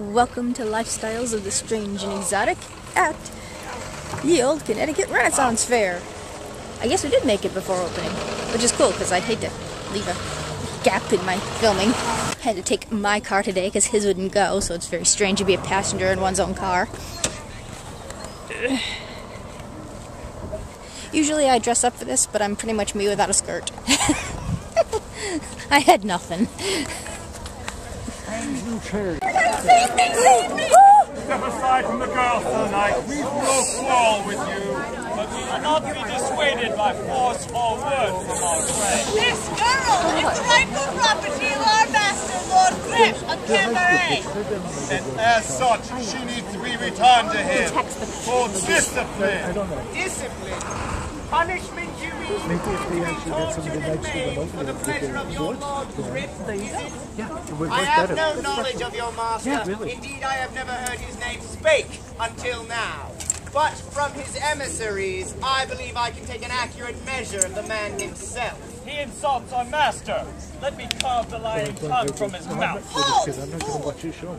Welcome to Lifestyles of the Strange and Exotic at the Old Connecticut Renaissance Fair. I guess we did make it before opening, which is cool because I'd hate to leave a gap in my filming. Had to take my car today because his wouldn't go, so it's very strange to be a passenger in one's own car. Usually I dress up for this, but I'm pretty much me without a skirt. I had nothing. Step aside from the girls tonight. We will quarrel with you, but we will not be dissuaded by force or words from our friend. This girl is the rightful property of our master, Lord Grip of Cambrai. And as such, she needs to be returned to him for discipline. Discipline? Punishment, you mean? Tortured and made for the pleasure of your Lord Grip, is it? I have no knowledge of your master. Indeed, I have never heard his name spake until now. But from his emissaries, I believe I can take an accurate measure of the man himself. He insults our master. Let me carve the lying tongue from his mouth. Hold!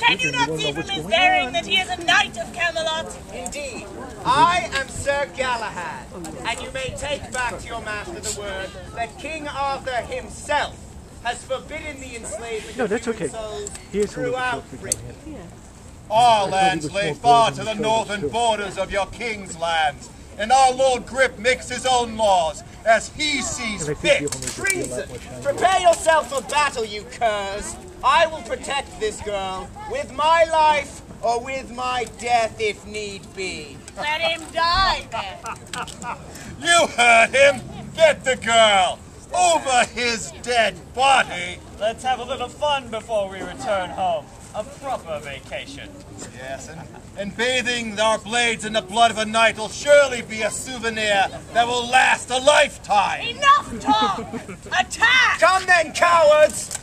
Can you not see from his bearing that he is a knight of Camelot? Indeed. I am Sir Galahad, and you may take back to your master the word that King Arthur himself has forbidden the enslavement of human souls throughout Britain. Our lands lay far to the northern borders of your king's lands, and our Lord Grip makes his own laws as he sees fit. Treason! Prepare yourself for battle, you curs! I will protect this girl with my life or with my death if need be. Let him die, then. You heard him! Get the girl! Over his dead body! Let's have a little fun before we return home. A proper vacation. Yes, and bathing our blades in the blood of a knight will surely be a souvenir that will last a lifetime! Enough talk! Attack! Come then, cowards!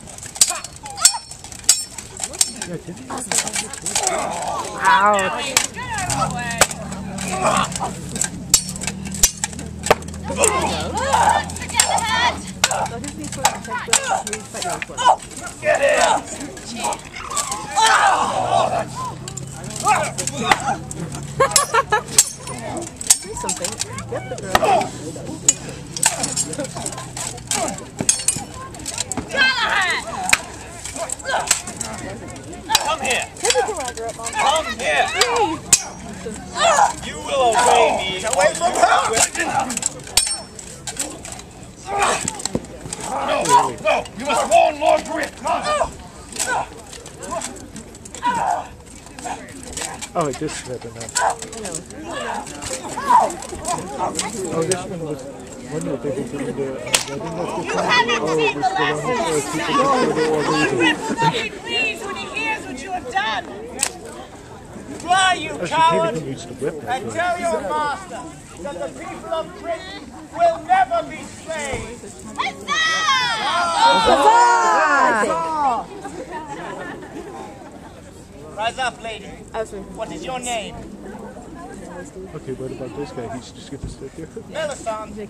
Ow. Get out of the way! Forget the hat! Get in! Do something. Get the girl. Galahad! Come here. Come here. You will obey me. Away from her! No! You must warn Lord Grip! Come! Oh, it just slipped enough. Oh, this one was one of the people doing the You haven't seen the last of yourself! Lord Grip will not be pleased when he hears what you have done! Fly, you coward! And tell your master that the people of Britain will never be slaves! Rise up, lady. What is your name? Okay, what about this guy? He's just going to sit there. Melisande,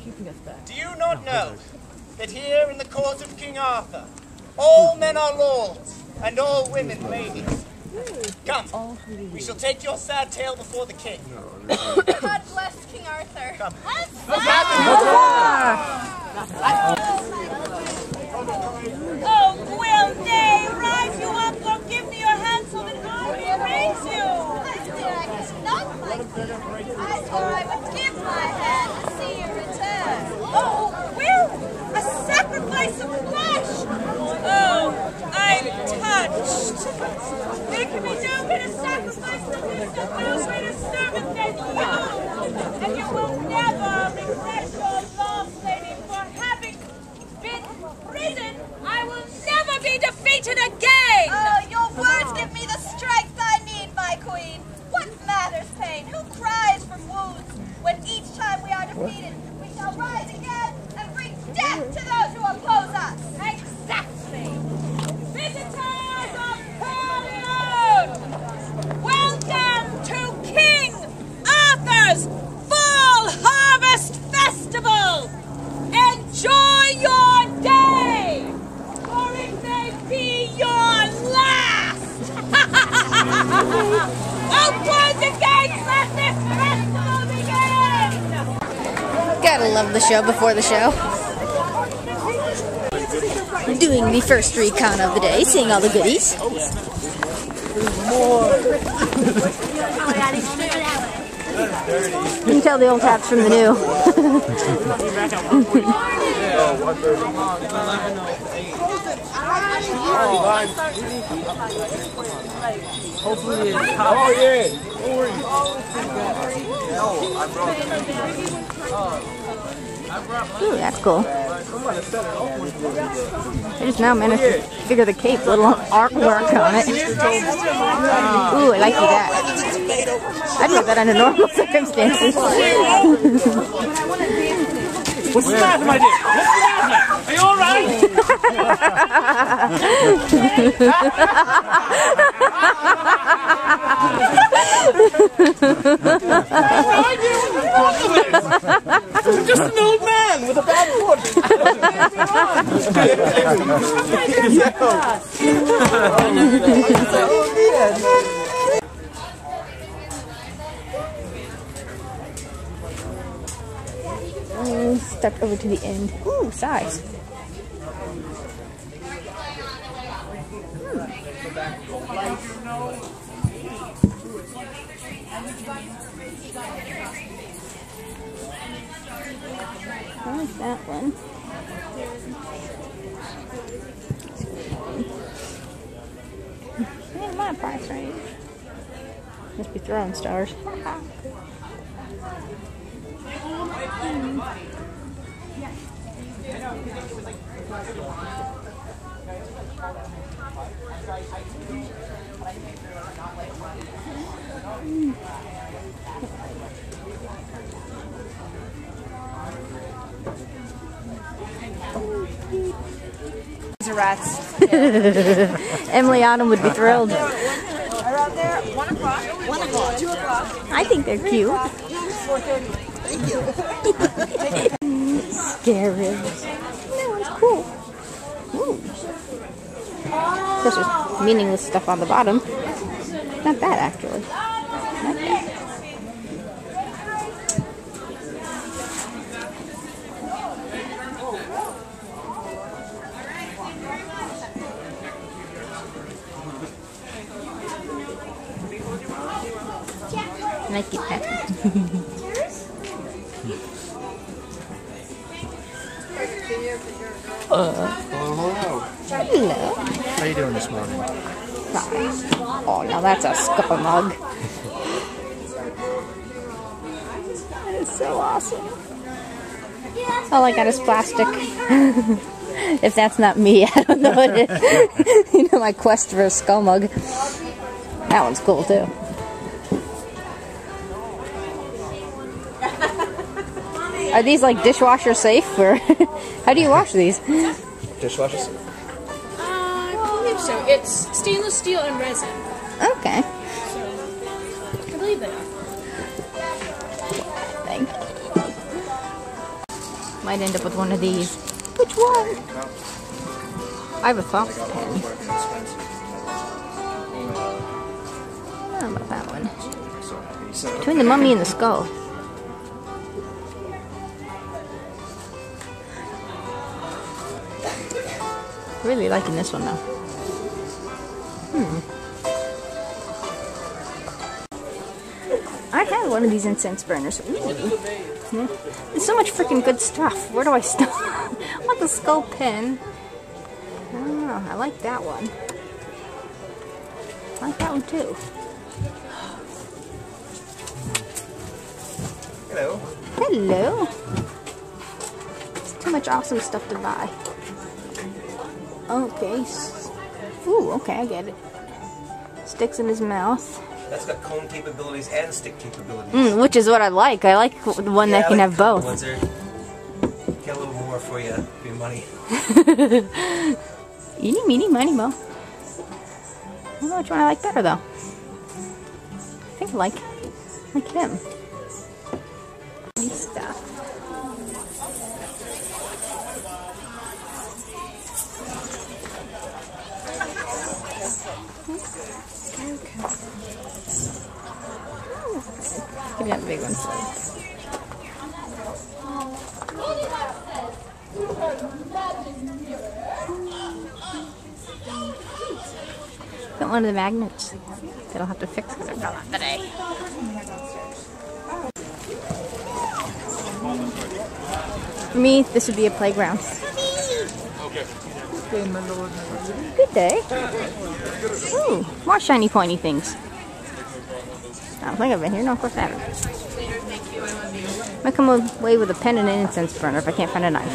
do you not know that here in the court of King Arthur, all men are lords and all women ladies? Come, we shall take your sad tale before the king. God bless King Arthur. Come. Oh, will they rise you up or give me your hand so that I may raise you? I cannot like thee. I swore I would give my hand to see you return. Oh, will a sacrifice of flesh? Oh, I'm touched. There can be no better sacrifice than this, and no greater servant than you. And you will never regret your loss, lady, for having been risen. I will never be defeated again. Oh, your words give me the strength I need, my queen. What matters pain? Who cries from wounds? When each time we are defeated, we shall rise again and bring death to those who oppose us. Exactly. Visitors of Corleone, welcome to King Arthur's Fall Harvest Festival. Enjoy your day, for it may be your last. close the gates! Let this festival begin! Gotta love the show before the show. Doing the first recon of the day, seeing all the goodies. You can tell the old hats from the new. Hopefully it's top. Oh, yeah. Ooh, that's cool. I just now managed to figure the cape, little artwork on it. Ooh, I like that. I'd wear that under normal circumstances. What's the matter, my dear? What's the matter? Are you alright? I'm just an old man with a bad foot. Stuck over to the end. Ooh, size. I like that one. In my price range. Must be throwing stars. Rats. Emily Autumn would be thrilled. Around there, 1 o'clock, 1 o'clock, 2 o'clock. I think they're cute. 4:30. Thank you. Scare ribs. That one's cool. Ooh. Of course, there's meaningless stuff on the bottom. Not bad, actually. Not bad. I like it that. Hello. How you doing this morning? Fine. Oh, now that's a skull mug. That is so awesome. All I got is plastic. If that's not me, I don't know what it is. You know, my quest for a skull mug. That one's cool too. Are these like dishwasher safe, or how do you wash these? Dishwasher safe. I believe so. It's stainless steel and resin. Okay. So, I believe they are. Thank you. Might end up with one of these. Which one? I have a fox pen. How about that one? Between the mummy and the skull. Really liking this one though. I had one of these incense burners. Ooh. There's so much freaking good stuff. Where do I start? I want the skull pen. Oh, I like that one. I like that one too. Hello. Hello. It's too much awesome stuff to buy. Okay. Ooh, okay, I get it. Sticks in his mouth. That's got cone capabilities and stick capabilities. Which is what I like. I like the one that can have both. Ones are, get a little more for your money. Eeny, meeny, miny, mo. I don't know which one I like better, though. I think I like him. Neat stuff. We got the big ones. Got one of the magnets that I'll have to fix because I fell out today. For me, this would be a playground. Good day. Ooh, more shiny pointy things. I don't think I've been here. No, of course I haven't. I might come away with a pen and an incense burner if I can't find a knife.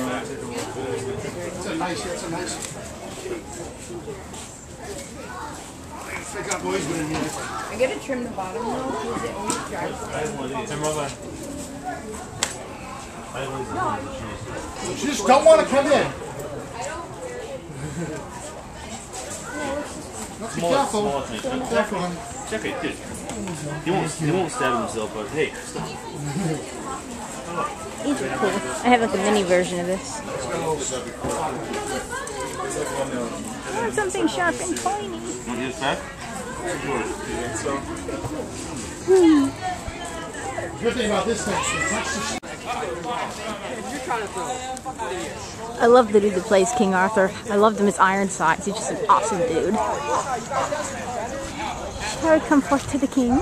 I gotta trim the bottom though because it always dries. You just don't want to come in. Be careful. It's okay, dude. He won't stab himself, but hey, stop. These are cool. I have like a mini version of this. I want something sharp and pointy. Want to get this back? Good thing about this thing, I love the dude that plays King Arthur. I loved him as Ironsides. He's just an awesome dude. Shall we come forth to the king?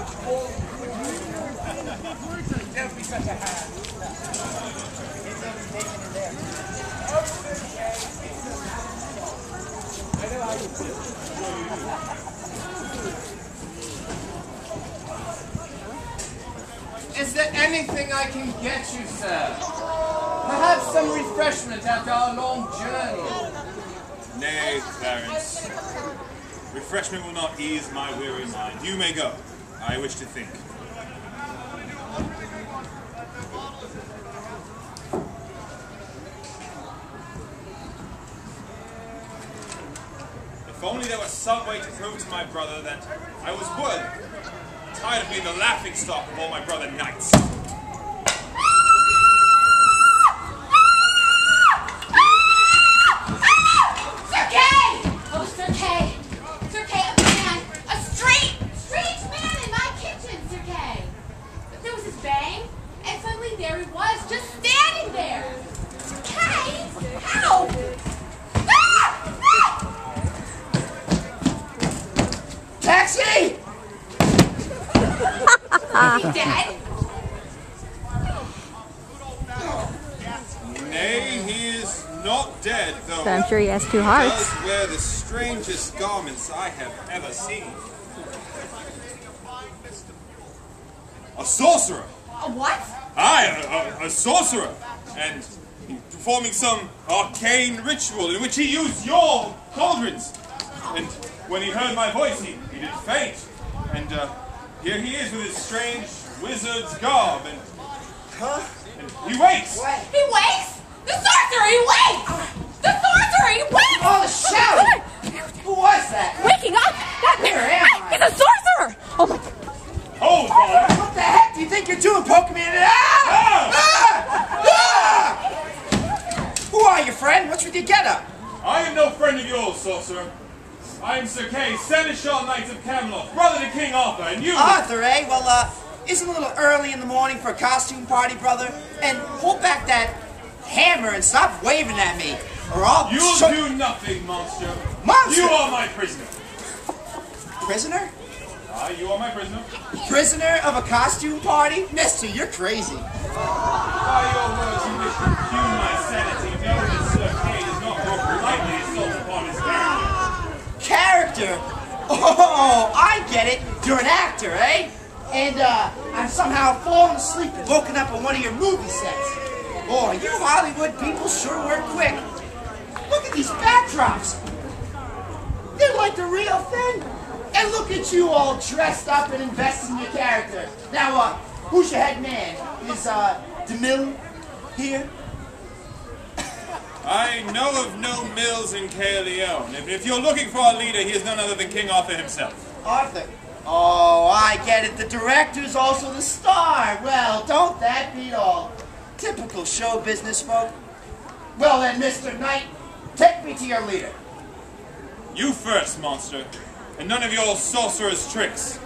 Is there anything I can get you, sir? Perhaps some refreshment after our long journey? Nay, Clarence. Refreshment will not ease my weary mind. You may go. I wish to think. If only there was some way to prove to my brother that I was worthy. I'm tired of being the laughing stock of all my brother knights. Taxi! Dead? Nay, he is not dead, though. So I'm sure he has two He hearts. does wear the strangest garments I have ever seen. A sorcerer! A what? Aye, a sorcerer! And performing some arcane ritual in which he used your cauldrons. And when he heard my voice, he did faint. And here he is with his strange wizard's garb. And he wakes! What? He wakes? The sorcerer, he wakes! The sorcerer, he wakes! Oh, the shouting! Who was that? Waking up? Where am I? He's a sorcerer! Oh my God. Hold on! What the heck do you think you're doing, poking me in the Who are you, friend? What's with your getup? I am no friend of yours, sorcerer. I am Sir Kay, Seneschal Knight of Camelot, brother to King Arthur, and you... Arthur, eh? Well, isn't a little early in the morning for a costume party, brother? And hold back that hammer and stop waving at me, or I'll... You'll do nothing, monster. Monster? You are my prisoner. Prisoner? You are my prisoner. Prisoner of a costume party? Mister, you're crazy. By your words, you wish to impugn my sanity, knowing that Sir Kay does not brook lightly assault upon his Character? Oh, I get it. You're an actor, eh? And, I've somehow fallen asleep and woken up on one of your movie sets. Boy, you Hollywood people sure work quick. Look at these backdrops. They're like the real thing. And look at you all dressed up and investing in your character. Now, who's your head man? Is, DeMille here? I know of no mills in Caerleon. If you're looking for a leader, he is none other than King Arthur himself. Arthur? Oh, I get it. The director's also the star. Well, don't that beat all? Typical show business folk. Well then, Mr. Knight, take me to your leader. You first, monster. And none of your sorcerer's tricks.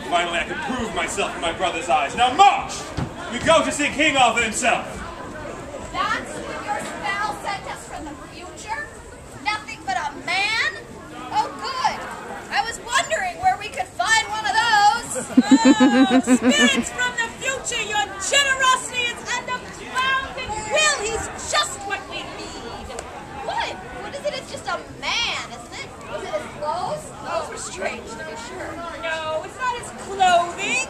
Finally, I can prove myself in my brother's eyes. Now march! We go to see King Arthur himself. That's what your spell sent us from the future? Nothing but a man? Oh, good. I was wondering where we could find one of those. Spirits from the future, your generosity is unbounded. Will, he's just what we need. What? What is it? It's just a man, isn't it? Was it his clothes? Those were strange, to be sure. No, it's not his clothing.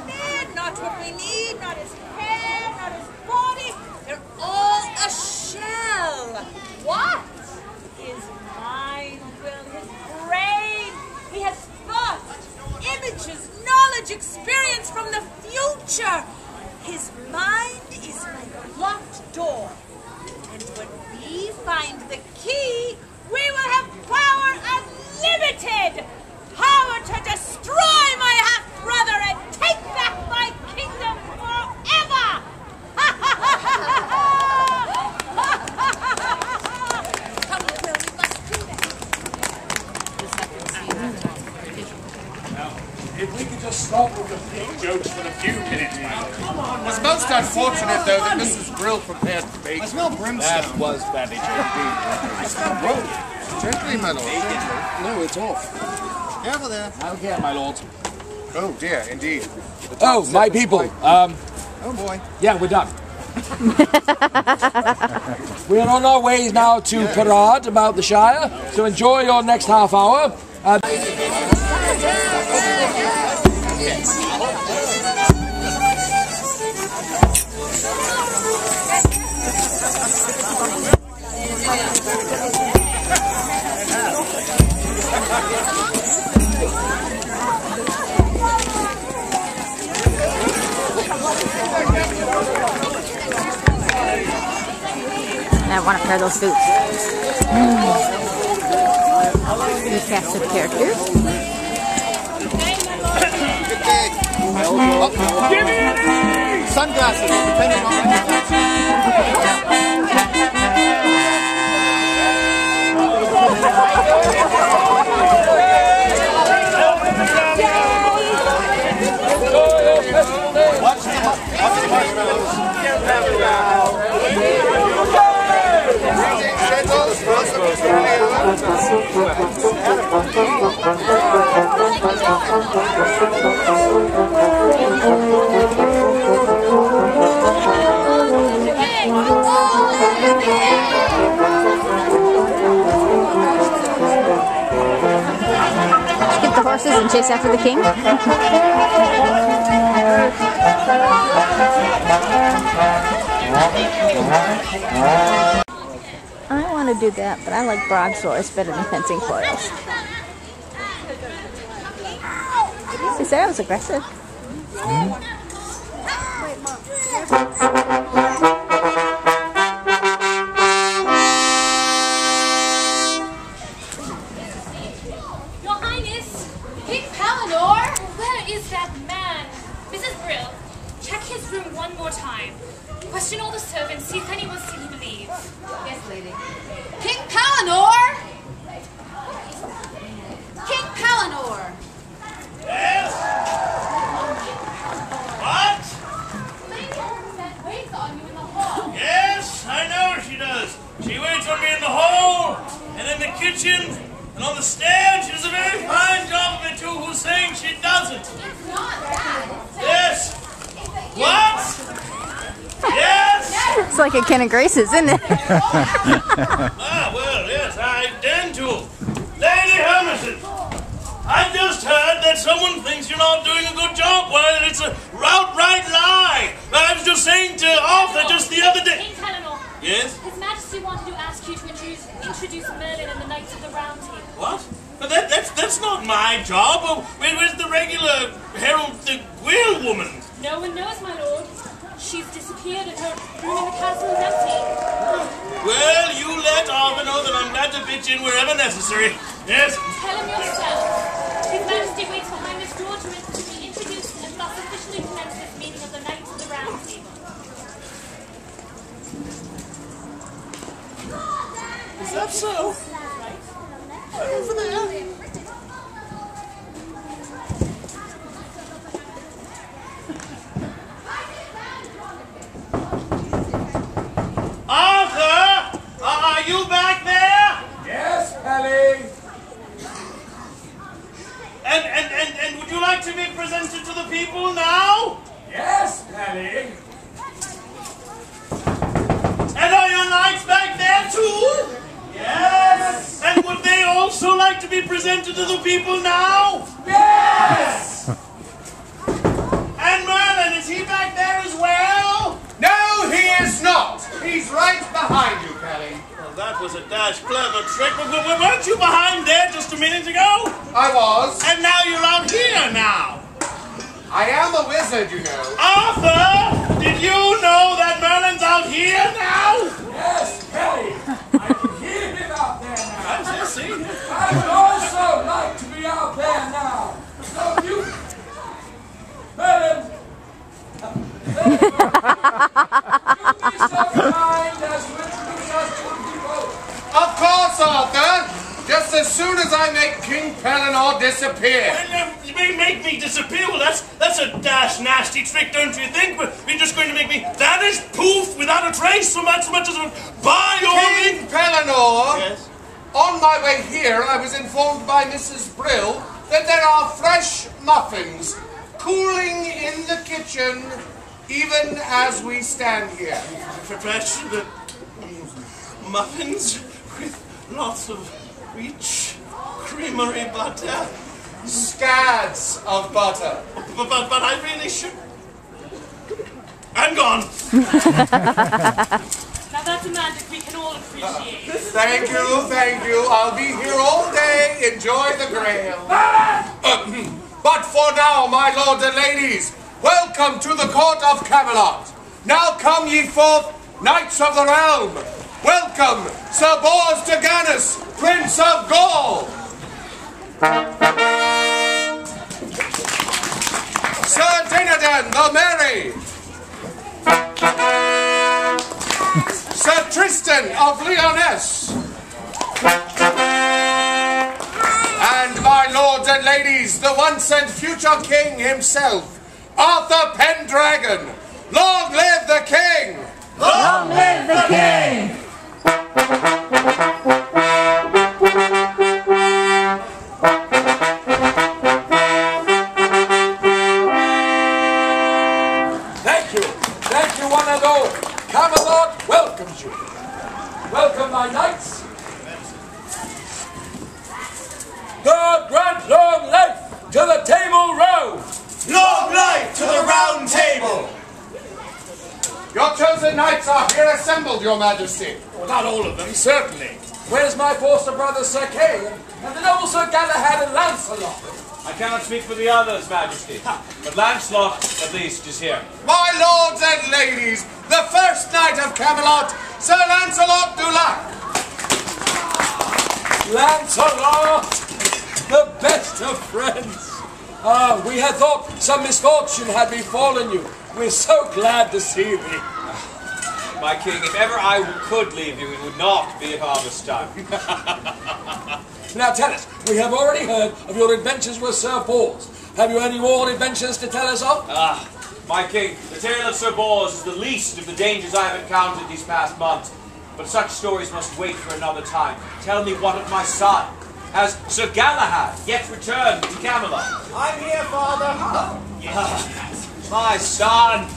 They're not what we need. Not his hair, not his body. They're all a shell. What? His mind, Will, his brain. He has thought, images, knowledge, experience from the future. His mind is like a locked door. And when we find the key, we will have power unlimited. Power to destroy my half-brother and take back my kingdom forever. Come on, Will, we must do that. Now, if we could just stop with the pig jokes for a few minutes, it's most unfortunate, though, that Mrs. Brill prepared the bacon. I smell brimstone. That was very indeed. I smell broke. Gently, my lord. No, it's off. Careful there. Okay, my lord. Oh dear, indeed. Oh, my people. Oh boy. Yeah, we're done. We're on our way now to parade about the Shire, so enjoy your next half hour. I want a pair of those boots. New cast of characters. Give me any! Sunglasses, depending Watch the marshmallows. Skip the horses and chase after the king. I want to do that, but I like broadswords better than fencing foils. She said I was aggressive. Your Highness, King Palinor, where is that man? Mrs. Brill, check his room one more time. Question all the servants, see if anyone's seen him leave. Yes, lady. King Palinor! King Palinor! Yes? What? Lady Armstead waits on you in the hall. Yes, I know she does. She waits on me in the hall, and in the kitchen, and on the stairs. She does a very fine job of it, too. Who's saying she doesn't? It's not that. Yes. What? Yes! It's like a Ken of Grace's, isn't it? Ah, well, yes, I intend to. Lady Hamilton, I just heard that someone thinks you're not doing a good job. Well, it's a outright lie. I was just saying to Arthur just the other day. King Palinor. Yes? His Majesty wanted to ask you to introduce Merlin and the Knights of the Round Table. What? But that's not my job. Oh, where's the regular Herald the Wheel woman? No one knows, my lord. She's disappeared and her room in the castle is empty. Well, you let Arthur know that I'm glad to pitch in wherever necessary. Yes? Tell him yourself. His Majesty waits behind this door to be introduced and thus officially commence this meeting of the Knights of the Round Table. Is that so? Over there. to be presented to the people now? Yes, Penny. And are your knights back there too? Yes. And would they also like to be presented to the people now? Yes. And Merlin, is he back there as well? No, he is not. He's right behind you, Kelly. Well, that was a dash clever trick. Weren't you behind there just a minute ago? I was. And now you're out here now. I am a wizard, you know. Arthur, did you know that Merlin's out here now? Yes, Kelly. I can hear him out there now. I'm just seeing it. I would also like to be out there now. So you, Merlin, you be so kind as to introduce us to the people. Of course, Arthur. Just as soon as I make King Pellinor disappear. You may make me disappear? Well, that's a dash nasty trick, don't you think? But you're just going to make me vanish, poof, without a trace, so much as by your King Pellinor. Yes. On my way here, I was informed by Mrs. Brill that there are fresh muffins cooling in the kitchen, even as we stand here. Fresh muffins with lots of rich creamery butter. Scads of butter. But I really should. I'm gone. Now that's a magic we can all appreciate. Thank you. I'll be here all day. Enjoy the Grail. But for now, my lords and ladies, welcome to the court of Camelot. Now come ye forth, knights of the realm. Welcome, Sir Bors de Ganis, Prince of Gaul. Sir Dinadan the Merry. Sir Tristan of Lyonesse. And my lords and ladies, the once and future king himself, Arthur Pendragon. Long live the king! Long live the king! Thank you one and all. Camelot welcomes you. Welcome, my knights. God grant long life to the Table Round. Long life to the Round Table. Your chosen knights are here assembled, your majesty. Well, not all of them, certainly. Where's my foster brother Sir Kay and the noble Sir Galahad and Lancelot? I cannot speak for the others, Majesty, but Lancelot, at least, is here. My lords and ladies, the first knight of Camelot, Sir Lancelot du Lac. Lancelot, the best of friends. Ah, we had thought some misfortune had befallen you. We're so glad to see thee. My king, if ever I could leave you, it would not be at harvest time. Now tell us, we have already heard of your adventures with Sir Bors. Have you any more adventures to tell us of? Ah, my king, the tale of Sir Bors is the least of the dangers I have encountered these past months. But such stories must wait for another time. Tell me what of my son? Has Sir Galahad yet returned to Camelot? I'm here, Father. My son!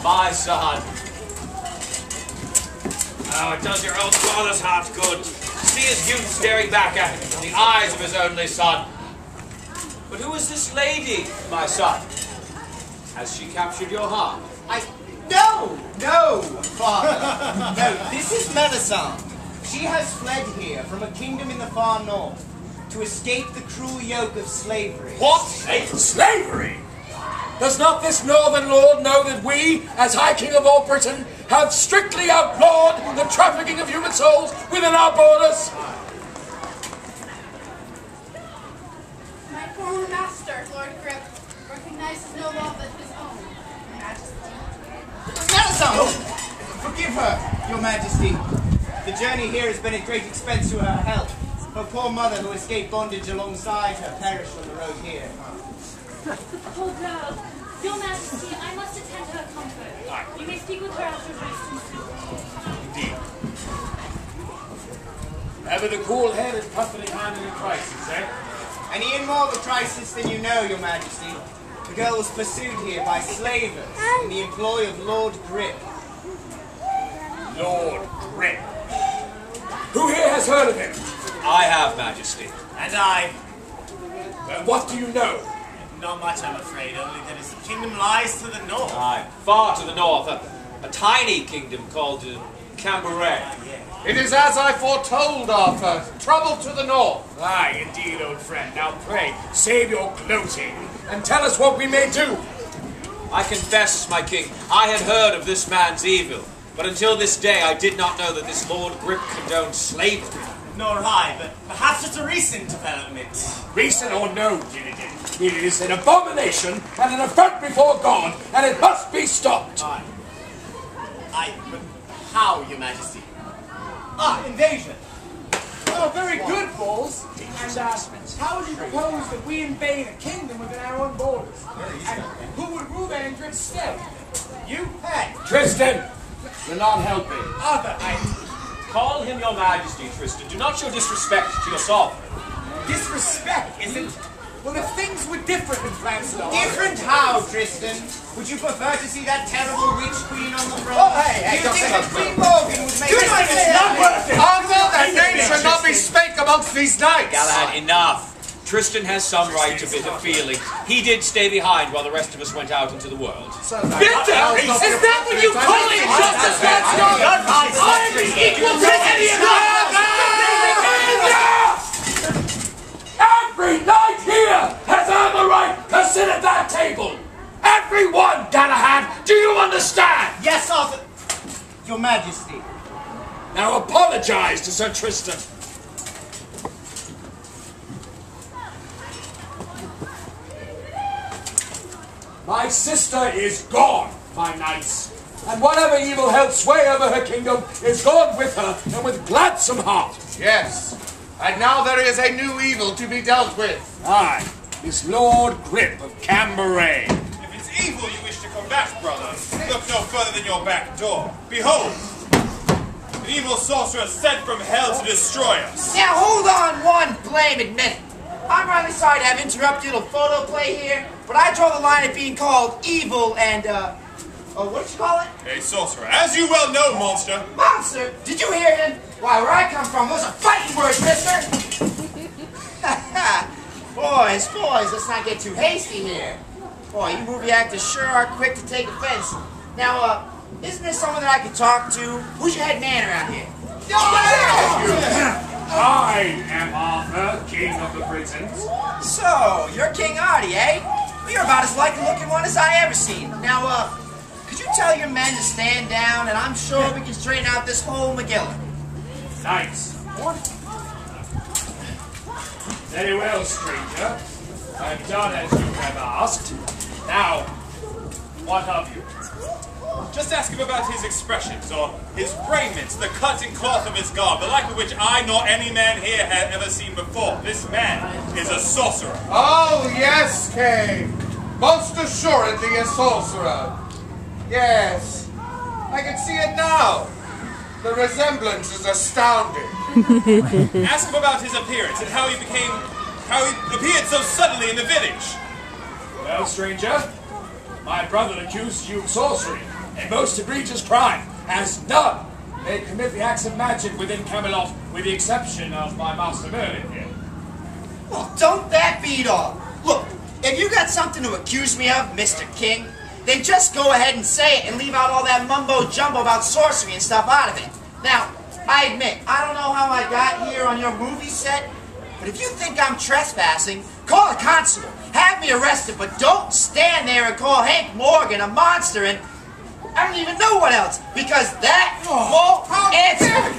My son! Oh, it does your old father's heart good. See his youth staring back at him from the eyes of his only son. But who is this lady, my son? Has she captured your heart? No, Father. No, this is Melisande. She has fled here from a kingdom in the far north to escape the cruel yoke of slavery. What? Slavery? Does not this northern lord know that we, as High King of all Britain, have strictly outlawed the trafficking of human souls within our borders? My former master, Lord Grip, recognizes no law but his own, Your Majesty. Melisande! Forgive her, Your Majesty. The journey here has been at great expense to her health. Her poor mother, who escaped bondage alongside her, perished on the road here. Poor girl. Your Majesty, I must attend her comfort. You may speak with her after rest. Indeed. Ever the cool head and comforting hand in a crisis, eh? Any in more of a crisis than you know, Your Majesty. The girl was pursued here by slavers in the employ of Lord Grip. Lord Grip. Who here has heard of him? I have, Majesty. And I. Well, what do you know? Not much, I'm afraid, only that his kingdom lies to the north. Aye, far to the north. A tiny kingdom called Cambrai. It is as I foretold, Arthur. Trouble to the north. Aye, indeed, old friend. Now pray, save your gloating, and tell us what we may do. I confess, my king, I had heard of this man's evil, but until this day I did not know that this Lord Grip condoned slavery. Nor I, but perhaps it's a recent development. Recent or no, Gilligan, it is an abomination and an affront before God, and it must be stopped. But how, Your Majesty? Invasion. Oh, very good, Bulls. And how would you propose that we invade a kingdom within our own borders? And who would rule there in Grip's stead? You? Hey. Tristan, you're not helping. Arthur, Call him Your Majesty, Tristan. Do not show disrespect to your sovereign. Disrespect, isn't? Well, if things were different in France, though. Different how, Tristan? Would you prefer to see that terrible witch queen on the throne? Oh, hey, Do you think that Queen Morgan would make Arthur, that name should not be spake amongst these knights. Galahad, enough. Tristan has some right to bitter feeling. He did stay behind while the rest of us went out into the world. Bitter? Is that what you call injustice, Lord? I'm equal to any of Every knight here has earned the right to sit at that table. Everyone, Galahad, do you understand? Yes, Arthur. Your Majesty. Now apologize to Sir Tristan. My sister is gone, my knights, and whatever evil held sway over her kingdom is gone with her, and with gladsome heart. Yes, and now there is a new evil to be dealt with. Aye, this Lord Grip of Cambrai. If it's evil you wish to combat, brother, look no further than your back door. Behold, an evil sorcerer sent from hell to destroy us. Now hold on one blamed minute. I'm really sorry to have interrupted your photo play here, but I draw the line at being called evil and, what did you call it? A sorcerer. As you well know, monster. Monster? Did you hear him? Why, where I come from, those are fighting words, mister! Boys, let's not get too hasty here. Boy, you movie actors sure are quick to take offense. Now, isn't there someone that I could talk to? Who's your head man around here? I am Arthur, King of the Brigands. So, you're King Artie, eh? Well, you're about as likely-looking one as I ever seen. Now, could you tell your men to stand down, and I'm sure we can straighten out this whole McGill. Knights. Very well, stranger. I've done as you have asked. Now, what of you? Just ask him about his expressions, or his raiment, the cut and cloth of his garb, the like of which I nor any man here have ever seen before. This man is a sorcerer. Oh, yes, Kay. Most assuredly a sorcerer. Yes, I can see it now. The resemblance is astounding. Ask him about his appearance and how he appeared so suddenly in the village. Well, stranger, my brother accused you of sorcery, a most egregious crime, as none may commit the acts of magic within Camelot, with the exception of my master Merlin here. Well, don't that beat all? Look, if you got something to accuse me of, Mr. King, then just go ahead and say it and leave out all that mumbo-jumbo about sorcery and stuff out of it. Now, I admit, I don't know how I got here on your movie set, but if you think I'm trespassing, call a constable, have me arrested, but don't stand there and call Hank Morgan a monster and I don't even know what else, because that won't answer.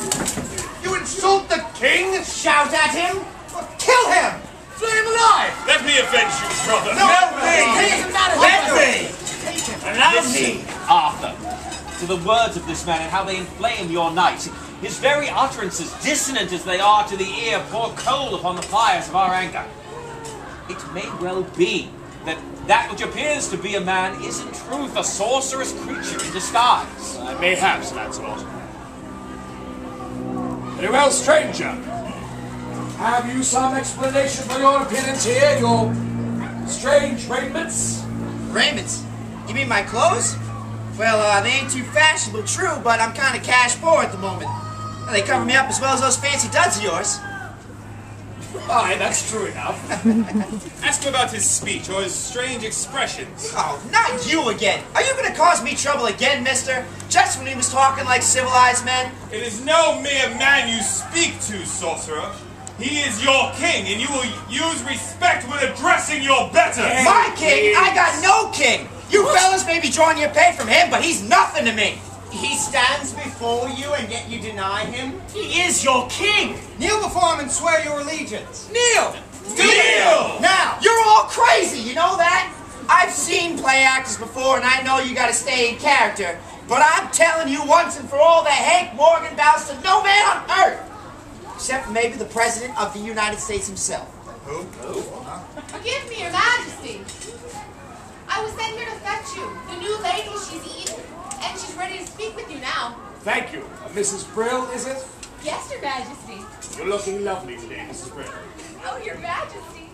You insult the king? Shout at him? Kill him! Flay him alive! Let me avenge you, brother. No, let me! Allow me, Arthur, to the words of this man and how they inflame your night. His very utterances, dissonant as they are to the ear, pour coal upon the fires of our anger. It may well be that which appears to be a man is in truth a sorcerous creature in disguise. Mayhaps, Lancelot. Very well, stranger. Have you some explanation for your appearance here, your strange raiments? Raiments? You mean my clothes? Well, they ain't too fashionable, true, but I'm kind of cash poor at the moment. Well, they cover me up as well as those fancy duds of yours. Aye, that's true enough. Ask him about his speech or his strange expressions. Oh, not you again. Are you going to cause me trouble again, mister? Just when he was talking like civilized men? It is no mere man you speak to, sorcerer. He is your king, and you will use respect when addressing your betters. Hey, my king? Please. I got no king. You fellas may be drawing your pay from him, but he's nothing to me. He stands before you and yet you deny him? He is your king! Kneel before him and swear your allegiance. Kneel! Kneel! Now, you're all crazy, you know that? I've seen play actors before and I know you gotta stay in character, but I'm telling you once and for all that Hank Morgan bows to no man on earth! Except for maybe the President of the United States himself. Who? Forgive me, Your Majesty. I was sent here to fetch you. The new lady, she's eaten. And she's ready to speak with you now. Thank you. Mrs. Brill, is it? Yes, Your Majesty. You're looking lovely today, Mrs. Brill. Oh, Your Majesty.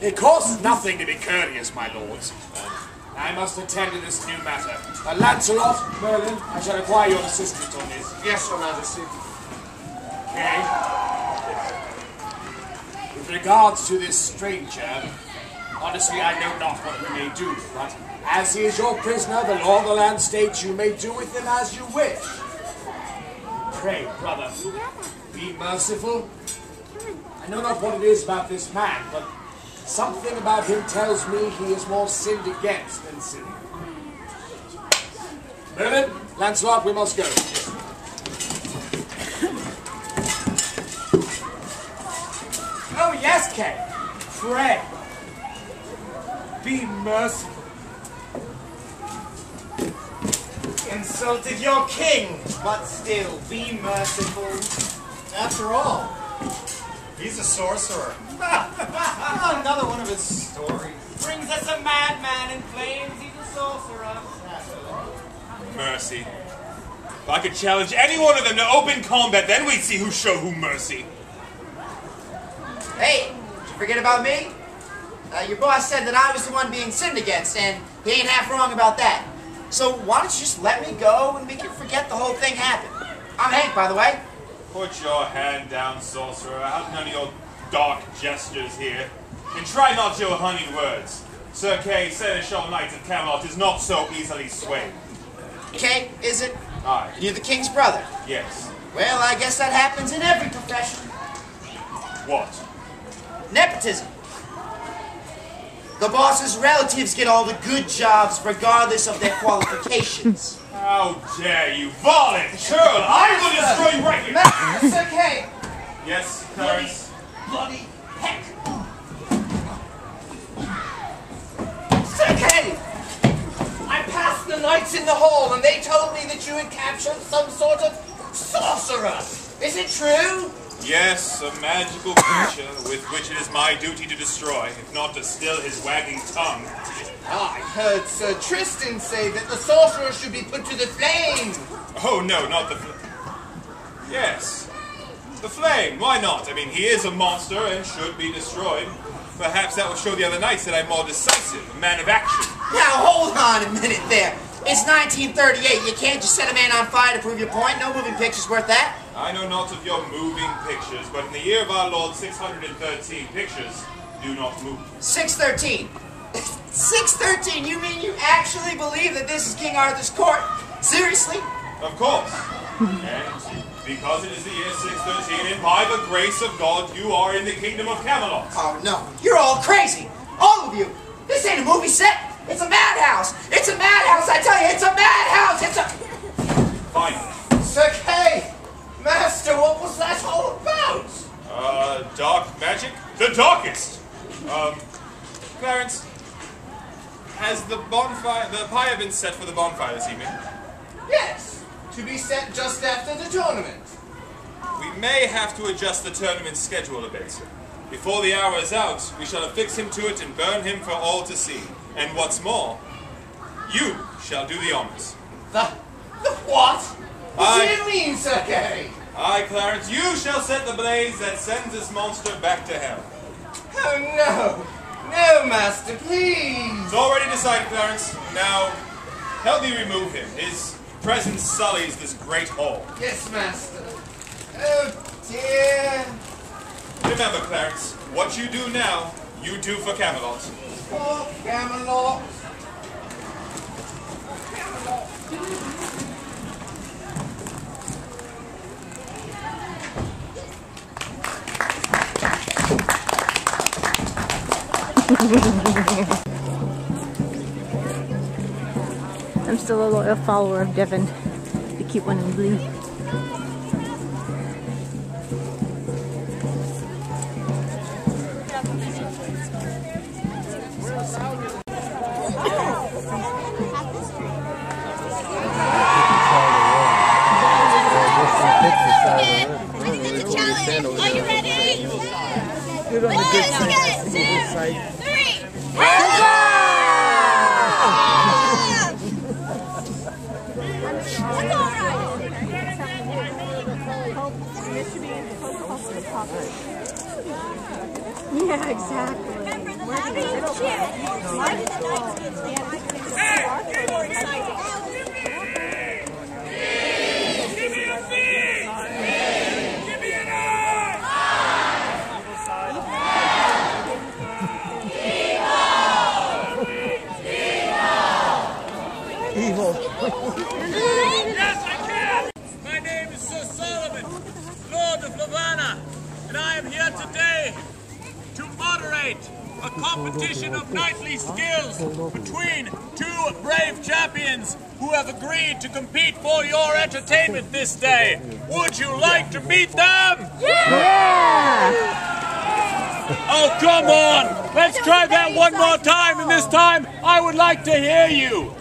It costs nothing to be courteous, my lords. I must attend to this new matter. Lancelot, Merlin, I shall require your assistance on this. Yes, Your Majesty. Okay. With regards to this stranger, honestly, I know not what we may do, but as he is your prisoner, the law of the land states you may do with him as you wish. Pray, brother, be merciful. I know not what it is about this man, but something about him tells me he is more sinned against than sinned. Merlin, Lancelot, we must go. Oh, yes, Kay. Pray. Be merciful. Insulted your king, but still be merciful. After all, he's a sorcerer. Another one of his stories. Brings us a madman and claims he's a sorcerer. Mercy. If I could challenge any one of them to open combat, then we'd see who showed who mercy. Hey, did you forget about me? Your boss said that I was the one being sinned against, and he ain't half wrong about that. So why don't you just let me go and we can forget the whole thing happened? I'm Hank, by the way. Put your hand down, sorcerer. I have none of your dark gestures here. And try not your honeyed words. Sir Kay, Seneschal Knight of Camelot, is not so easily swayed. Kay, is it? Aye. And you're the king's brother? Yes. Well, I guess that happens in every profession. What? Nepotism. The boss's relatives get all the good jobs regardless of their qualifications. How dare you, varlet churl! I will destroy you right here! Sir Kay! Yes, Clarence? Bloody heck! Sir Kay! I passed the knights in the hall and they told me that you had captured some sort of sorcerer. Is it true? Yes, a magical creature with which it is my duty to destroy, if not to still his wagging tongue. I heard Sir Tristan say that the sorcerer should be put to the flame. Oh, no, not the flame. Yes, the flame, why not? I mean, he is a monster and should be destroyed. Perhaps that will show the other knights that I'm more decisive, a man of action. Now, hold on a minute there. It's 1938. You can't just set a man on fire to prove your point. No moving picture's worth that. I know not of your moving pictures, but in the year of our Lord 613, pictures do not move. 613. 613? You mean you actually believe that this is King Arthur's court? Seriously? Of course. And because it is the year 613, and by the grace of God, you are in the kingdom of Camelot. Oh, no. You're all crazy. All of you. This ain't a movie set. It's a madhouse. It's a madhouse, I tell you. It's a madhouse. It's a... Fine. Sir Kay! Master, what was that all about? Dark magic? The darkest! Clarence, has the pyre been set for the bonfire this evening? Yes, to be set just after the tournament. We may have to adjust the tournament schedule a bit. Before the hour is out, we shall affix him to it and burn him for all to see. And what's more, you shall do the honors. The what? What do you mean, Sir Kay? Aye, Clarence, you shall set the blaze that sends this monster back to hell. Oh, no. No, master, please. It's already decided, Clarence. Now, help me remove him. His presence sullies this great hall. Yes, master. Oh, dear. Remember, Clarence, what you do now, you do for Camelot. For Camelot. I'm still a loyal follower of Devon, the cute one in blue. Are you ready? Good on the good side. 1, 2, 3. Yeah, exactly. Evil. Yes, I can! My name is Sir Solomon, Lord of Lavana, and I am here today to moderate a competition of knightly skills between two brave champions who have agreed to compete for your entertainment this day. Would you like to meet them? Yeah! Oh, come on! Let's try that one more time, and this time I would like to hear you.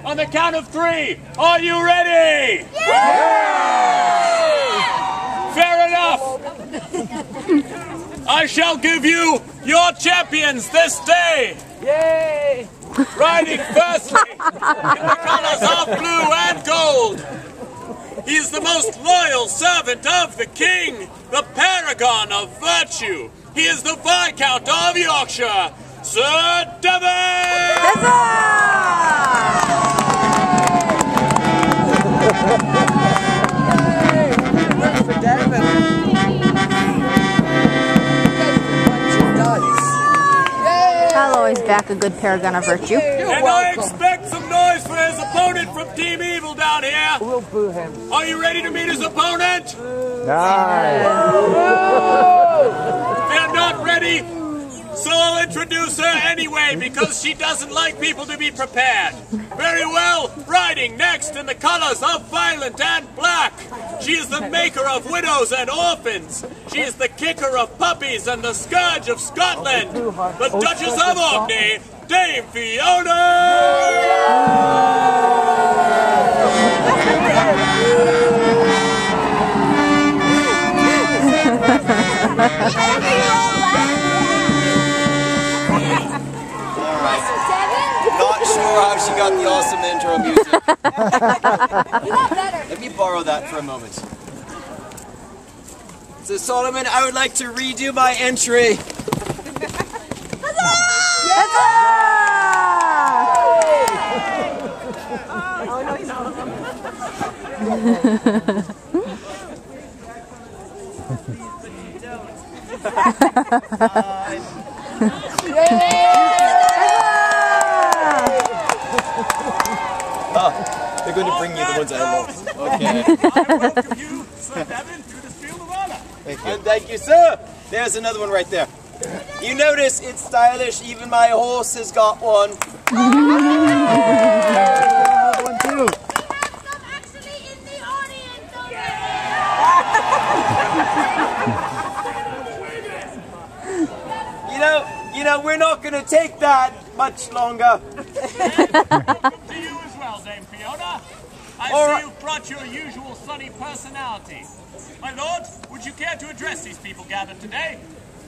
On the count of 3, are you ready? Yeah! Fair enough. I shall give you your champions this day. Yay! Riding firstly in the colors of blue and gold. He is the most loyal servant of the king, the paragon of virtue. He is the Viscount of Yorkshire, Sir Devon! I'll always back a good paragon of virtue. And I expect some noise for his opponent from Team Evil down here. We'll boo him. Are you ready to meet his opponent? Nice. They're not ready, so I'll introduce her anyway because she doesn't like people to be prepared. Very well, riding next in the colors of violet and black. She is the maker of widows and orphans. She is the kicker of puppies and the scourge of Scotland. The Duchess of Orkney, Dame Fiona! Not sure how she got the awesome intro music. You got better. Let me borrow that for a moment. So Solomon, I would like to redo my entry. Oh, no, he's not. They're going to bring you the ones I lost. Okay. I welcome you, Sir Devon, to this field of honor. Thank you. And thank you, sir. There's another one right there. You notice it's stylish. Even my horse has got one. One too. You know, we're not going to take that much longer. To you as well, Dame Fiona. I see you've brought your usual sunny personality. My lord, would you care to address these people gathered today?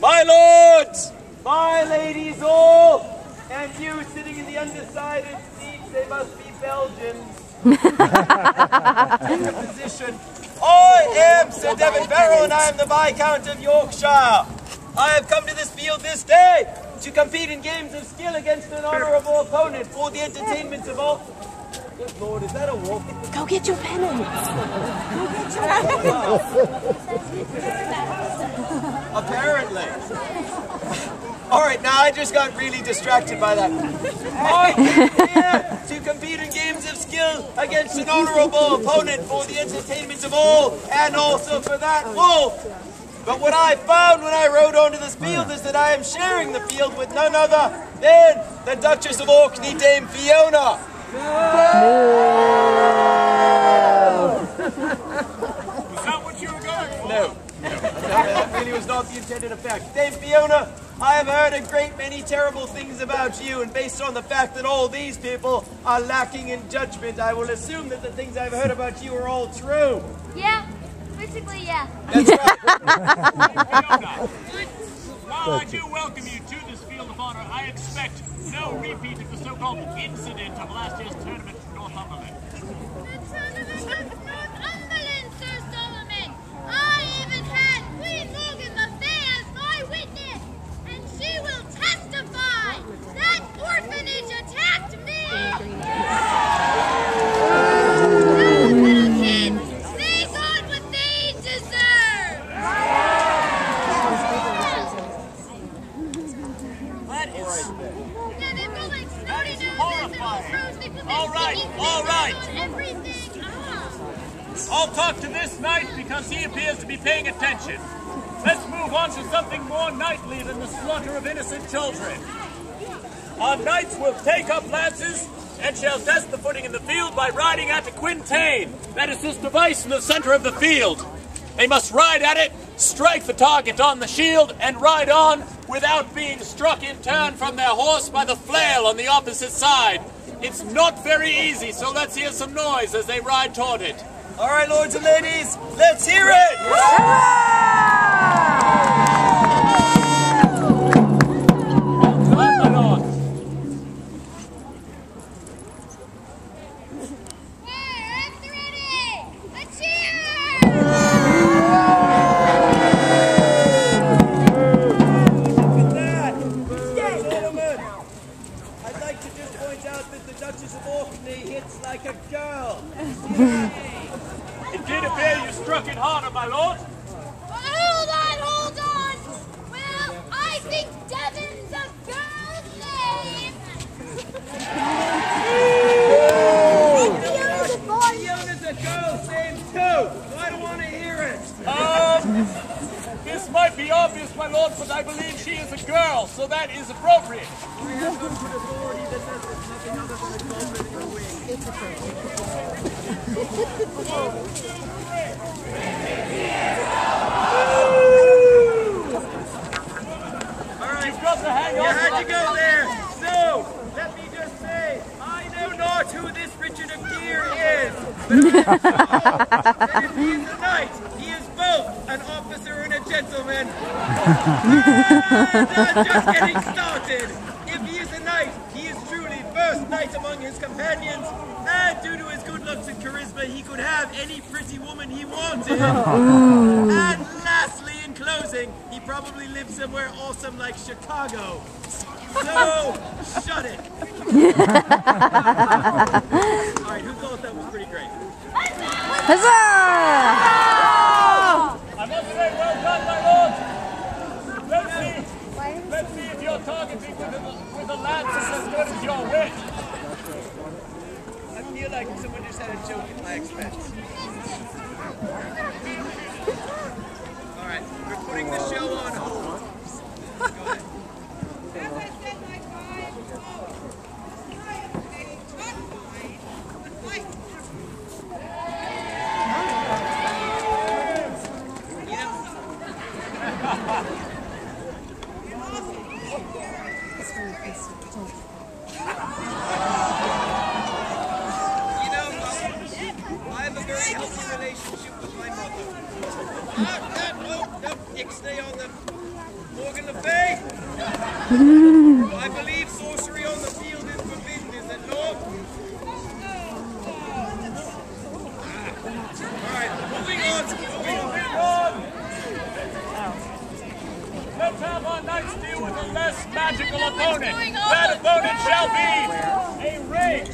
My lords, my ladies all, and you sitting in the undecided seats, they must be Belgians. In the position I am Sir Devon Farrell, and I am the Viscount of Yorkshire. I have come to this field this day to compete in games of skill against an honourable opponent for the entertainment of all... Good Lord, is that a wolf? Go get your pennants. Apparently. Alright, now I just got really distracted by that. I'm here to compete in games of skill against an honourable opponent for the entertainment of all, and also for that wolf. But what I found when I rode onto this field is that I am sharing the field with none other than the Duchess of Orkney, Dame Fiona. Was that what you were going for? No. That really was not the intended effect. Dame Fiona, I have heard a great many terrible things about you, and based on the fact that all these people are lacking in judgment, I will assume that the things I've heard about you are all true. Yeah, basically, yeah. That's right. While I do welcome you to this field of honor, I expect no repeat of the so-called incident of last year's tournament in Northumberland. The tournament of Northumberland, Sir Solomon! I even had Queen Morgan Le Fay as my witness, and she will testify that orphanage attacked me! Those little kids, they got what they deserve! That is... Yeah, they've got like snotty noses horrifying. and frozen. They put their All right, sticky all fingers right. on everything. I'll talk to this knight because he appears to be paying attention. Let's move on to something more knightly than the slaughter of innocent children. Our knights will take up lances and shall test the footing in the field by riding at a quintain. That is this device in the center of the field. They must ride at it, strike the target on the shield, and ride on without being struck in turn from their horse by the flail on the opposite side. It's not very easy, so let's hear some noise as they ride toward it. All right, lords and ladies, let's hear it! I'd like to just point out that the Duchess of Orkney hits like a girl. It did appear you struck it harder, my lord. Hold on! Well, I think Devon's a girl's name! Fiona's a girl's name too! I don't want to hear it! This might be obvious, my lord, but I believe she is a girl, so that is appropriate. I have no good authority that says it's nothing other than a culprit in her wing. It's Alright, you've got to hang on. You had to go there. So, let me just say, I know not who this Richard of Deer is. But if he is a knight, he is both an officer and a gentleman. And just getting started. If he is a knight, he is truly first knight among his companions, and due to his good looks and charisma, he could have any pretty woman he wanted. And lastly, in closing, he probably lives somewhere awesome like Chicago. So, shut it. Alright, who thought that was pretty great? Huzzah! I must say, well done, my lord. Let's see if your targeting with the lance is as good as your wit. I feel like someone just had a joke at my expense. Alright, we're putting the show on hold. Go ahead. Stay on the Morgan Le Fay. I believe sorcery on the field is forbidden, is it not? Alright, moving on have our knights deal with a less magical opponent. That opponent shall be a ring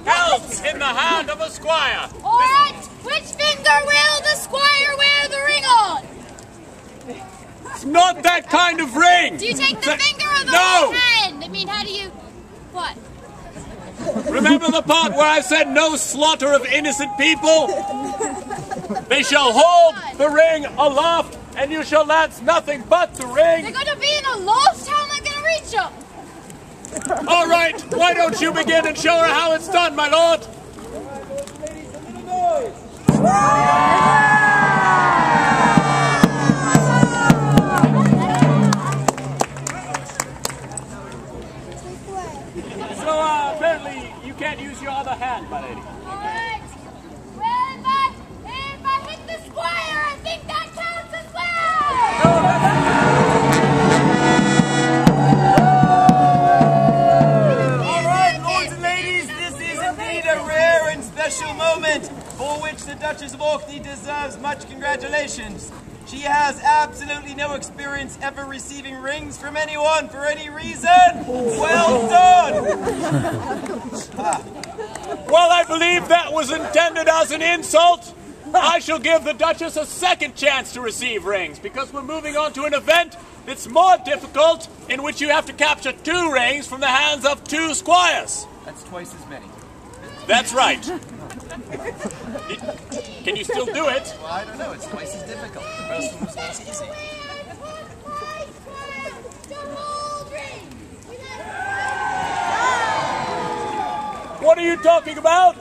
held in the hand of a squire. Alright, which finger will the squire wear the ring on? It's not that kind of ring! Do you take the finger or the No! whole hand? I mean, how do you... What? Remember the part where I said no slaughter of innocent people? They shall hold the ring aloft, and you shall lance nothing but the ring. They're going to be in a loft? How am I going to reach them? All right, why don't you begin and show her how it's done, my lord? So, apparently, you can't use your other hand, my lady. Alright. Well, if I hit the squire, I think that counts as Alright, lords and ladies, this is indeed a rare and special moment for which the Duchess of Orkney deserves much congratulations. She has absolutely no experience ever receiving rings from anyone for any reason. Well done! Well, I believe that was intended as an insult. I shall give the Duchess a second chance to receive rings, because we're moving on to an event that's more difficult, in which you have to capture 2 rings from the hands of 2 squires. That's twice as many. That's right. Can you still do it? Well, I don't know. It's twice as difficult. The first one was less easy. What are you talking about?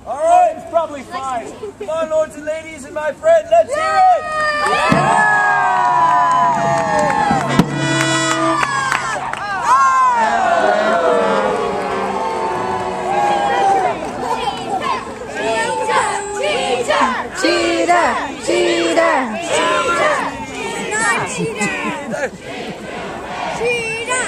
All right, it's probably fine. Come on, lords and ladies and my friend, let's hear it! Cheater! Cheater! Not cheater! Cheater!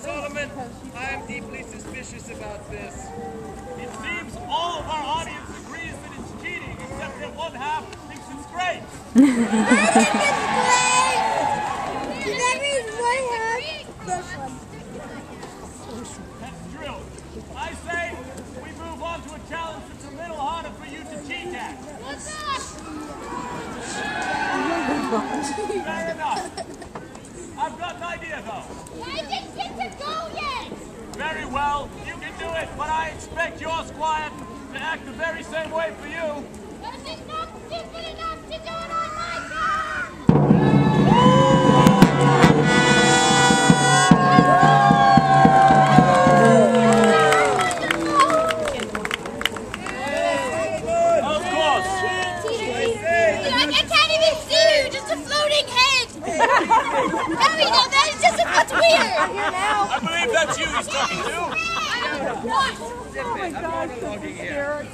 Solomon, I am deeply suspicious about this. It seems all of our audience agrees that it's cheating, except that one half thinks it's great. That's true. I say we move on to a challenge that's a little harder for you to cheat at. Fair enough. I've got an idea, though. I didn't get to go yet! Very well, you can do it, but I expect your squire to act the very same way for you. But it's not stupid enough to do it on my car! Of course. I can't even see you, just a floating head! Harry, no, that is just what's weird! I believe that's you he's talking to. What? Oh my God, here.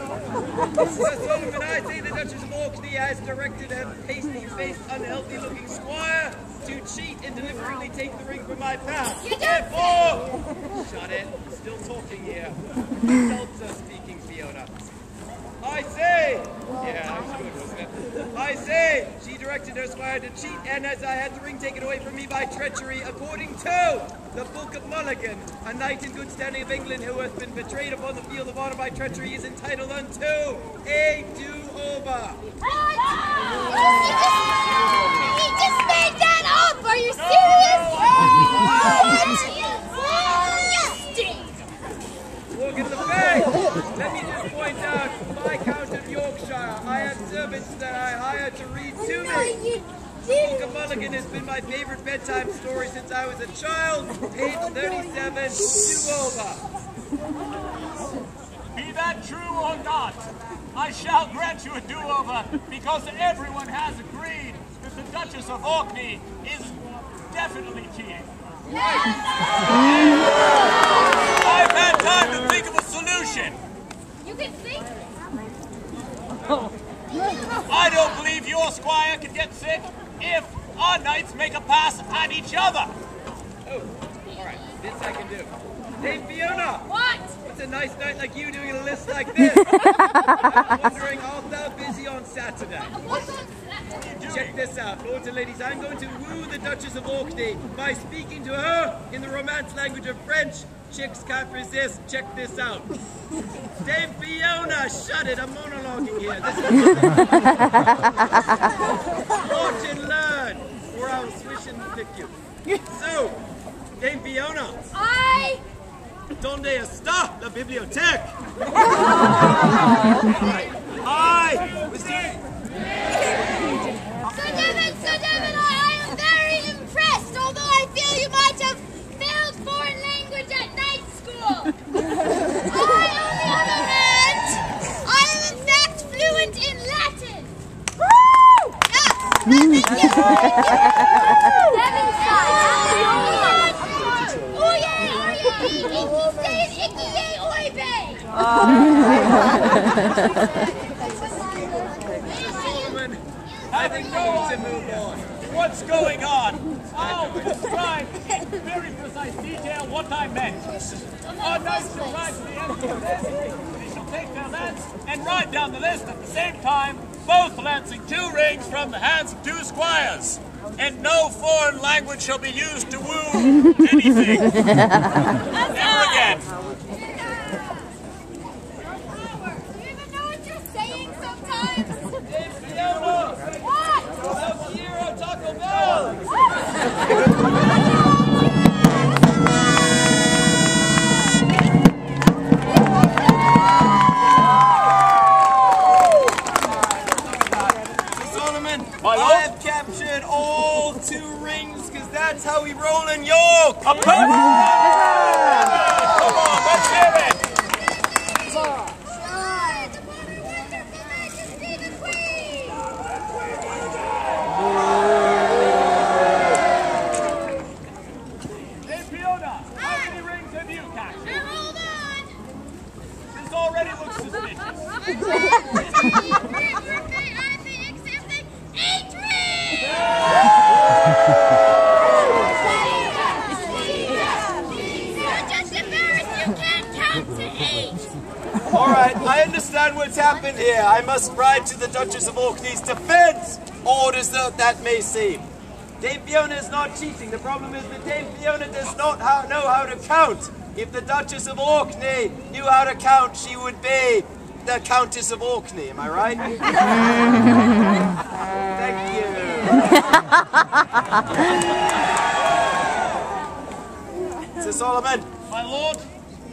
Sir Solomon, I say the Duchess of Orkney has directed her pasty-faced, unhealthy-looking squire to cheat and deliberately take the ring from my path. Therefore, shut it. I'm still talking here. Adults are speaking, Fiona. I say, yeah, that's good, wasn't it? I say, she directed her squire to cheat, and as I had the ring taken away from me by treachery, according to the Book of Mulligan, a knight in good standing of England who has been betrayed upon the field of honor by treachery is entitled unto a do-over. He just made that up! Are you serious? You stink! Walk in the bag! Let me just point out, Viscount of Yorkshire, I had servants that I hired to read to me. The Book of Mulligan has been my favorite bedtime story since I was a child. Page 37, do-over. Be that true or not, I shall grant you a do-over, because everyone has agreed that the Duchess of Orkney is definitely cheating. I've had time to think of a solution. You can think? I don't believe your squire can get sick if our knights make a pass at each other. Alright, this I can do. Hey, Fiona! What? What's a nice night like you doing a list like this? I'm wondering, art thou busy on Saturday? What's on Saturday? Check this out, lords and ladies. I'm going to woo the Duchess of Orkney by speaking to her in the Romance language of French. Chicks can't resist. Check this out. Dame Fiona, shut it. I'm monologuing here. This is watch and learn, or I'll swish and lick you. So, Dame Fiona. I... Donde está la biblioteca? I was doing... Sir Devon, I am very impressed, although I feel you might have failed foreign language at night school. I, on the other hand, I am in fact fluent in Latin. Woo! Yes, thank you. Devin's side. Oye, icky stay, icky yay, oy bay. I think we need to move on. What's going on? I'll describe in very precise detail what I meant. Our knights shall ride to the end of the list. They shall take their lance and ride down the list at the same time, both lancing 2 rings from the hands of 2 squires. And no foreign language shall be used to woo anything. Never again. I have captured all 2 rings, because that's how we roll in York! A perfect! Come on, let's hear it! Hey, Fiona, how many rings have you captured? Hold on! This already looks suspicious. Alright, I understand what's happened here. I must ride to the Duchess of Orkney's defense, odd as though that may seem. Dame Fiona is not cheating. The problem is that Dame Fiona does not know how to count. If the Duchess of Orkney knew how to count, she would be the Countess of Orkney. Am I right? Thank you. Sir Solomon. My lord,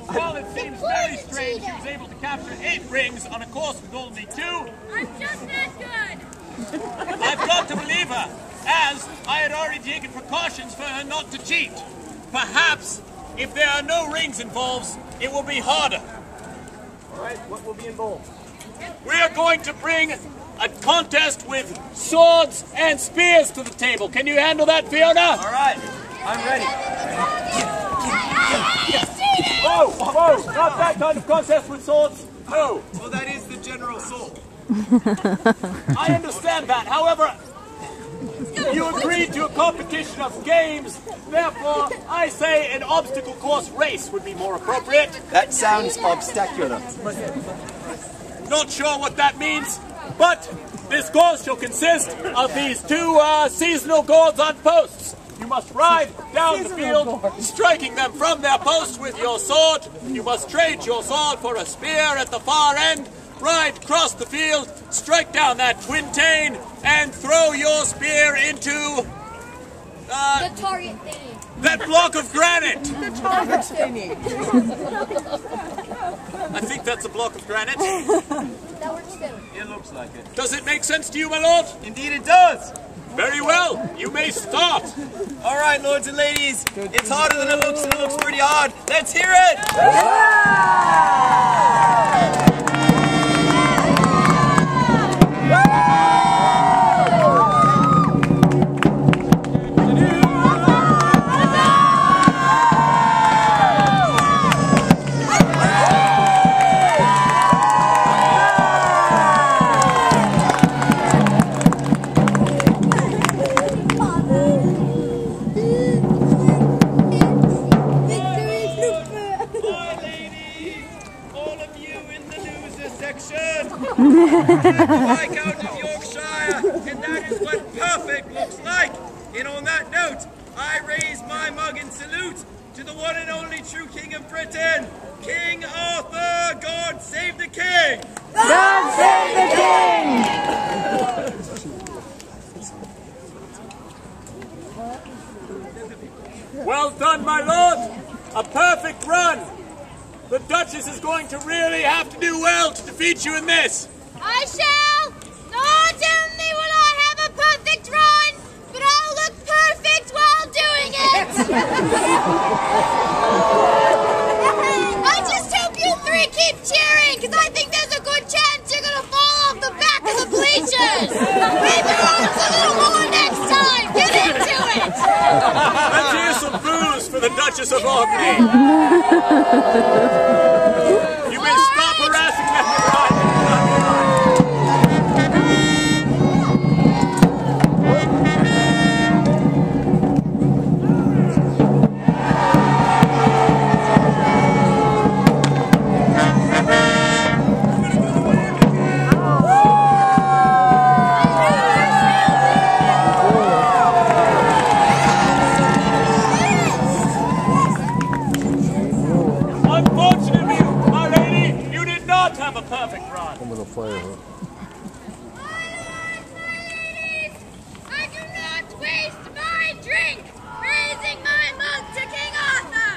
well, it seems very strange she was able to capture 8 rings on a course with only 2. I'm just that good. I've got to believe her, as I had already taken precautions for her not to cheat. Perhaps, if there are no rings involved, it will be harder. Alright, what will be involved? We are going to bring a contest with swords and spears to the table. Can you handle that, Fiona? Alright, I'm ready. Whoa, whoa, not that kind of contest with swords. No. Well, that is the general sword. I understand that. However, you agreed to a competition of games. Therefore, I say an obstacle course race would be more appropriate. That sounds obstacular. Not sure what that means, but this course shall consist of these 2 seasonal gourds on posts. You must ride down the field, striking them from their posts with your sword. You must trade your sword for a spear at the far end. Ride across the field, strike down that twin-tane, and throw your spear into... the target thingy. That block of granite! The target thingy. I think that's a block of granite. That works too. It looks like it. Does it make sense to you, my lord? Indeed it does! Very well, you may start. Alright, lords and ladies, it's harder than it looks, and it looks pretty hard. Let's hear it! Viscount of Yorkshire, and that is what perfect looks like. And on that note, I raise my mug in salute to the one and only true King of Britain, King Arthur. God save the King! God save the King! Well done, my lord! A perfect run! The Duchess is going to really have to do well to defeat you in this! I shall! Not only will I have a perfect run, but I'll look perfect while doing it! I just hope you three keep cheering, because I think there's a good chance you're going to fall off the back of the bleachers! Wave your arms a little more next time! Get into it! Let's hear some boos for the Duchess of Orkney! You may stop harassing them right. Unfortunately, my lady, you did not have a perfect run. I'm gonna fire her. I do not waste my drink raising my mug to King Arthur!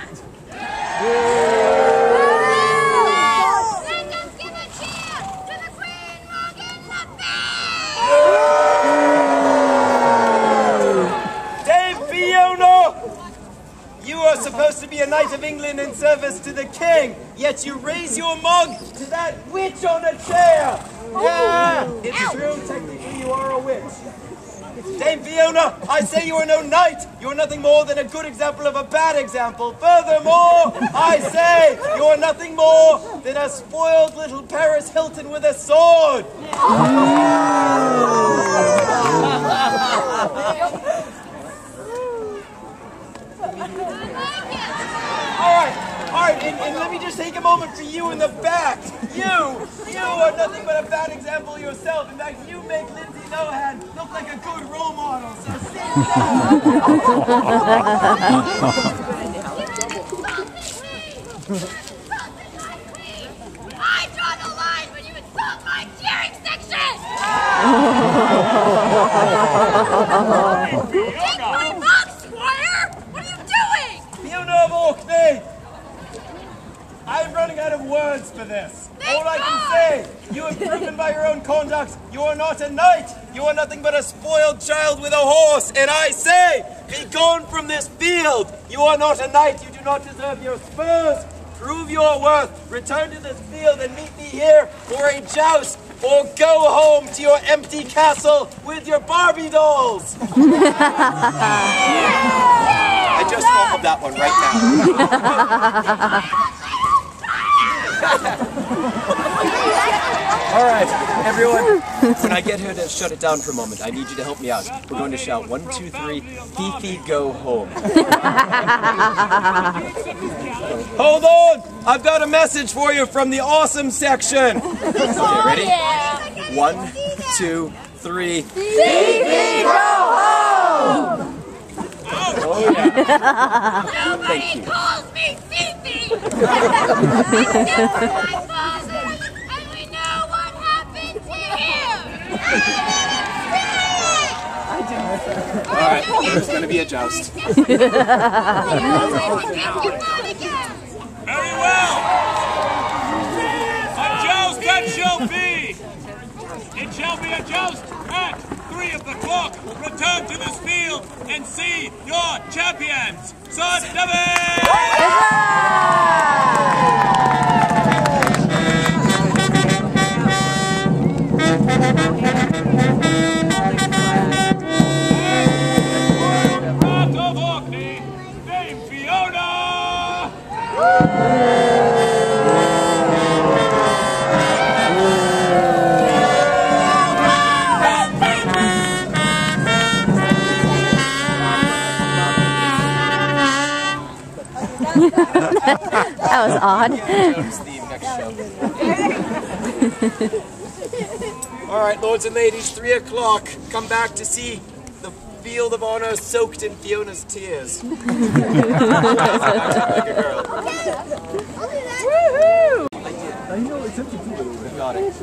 Let us give a cheer to the Queen Morgan Le Dame Fiona! You are supposed to be a knight of England in service to the king, yet you raise your mug to that witch on a chair! Yeah, it's true, technically you are a witch. Dame Fiona, I say you are no knight. You are nothing more than a good example of a bad example. Furthermore, I say you are nothing more than a spoiled little Paris Hilton with a sword. All right, and let me just take a moment for you in the back. You are nothing but a bad example yourself. In fact, you make Lindsay Lohan look like a good role model. So sit down. I draw the line when you insult my cheering section! Take my mug, Squire! What are you doing? Fiona of Orkney! I'm running out of words for this. All I can say, you have proven by your own conduct you are not a knight. You are nothing but a spoiled child with a horse. And I say, be gone from this field. You are not a knight. You do not deserve your spurs. Prove your worth. Return to this field and meet me here for a joust. Or go home to your empty castle with your Barbie dolls. I just fumbled that one right now. All right, everyone, when I get here to shut it down for a moment, I need you to help me out. We're going to shout 1, 2, 3, Fifi, go home. Hold on! I've got a message for you from the awesome section. Okay, ready? 1, 2, 3. Fifi, go home! Oh, yeah. Thank you. Calls me Fifi! I my father, and we know what happened here! Alright, there's going to be a joust. Very well! A joust that shall be! It shall be a joust at 3 of the clock. Return to this field and see your champions, Sir David! Out of Orkney, Dame Fiona! That was odd. Jones theme next show. All right, lords and ladies, 3 o'clock. Come back to see the field of honor soaked in Fiona's tears. Like a girl. Woohoo! I know it's empty too. Got it.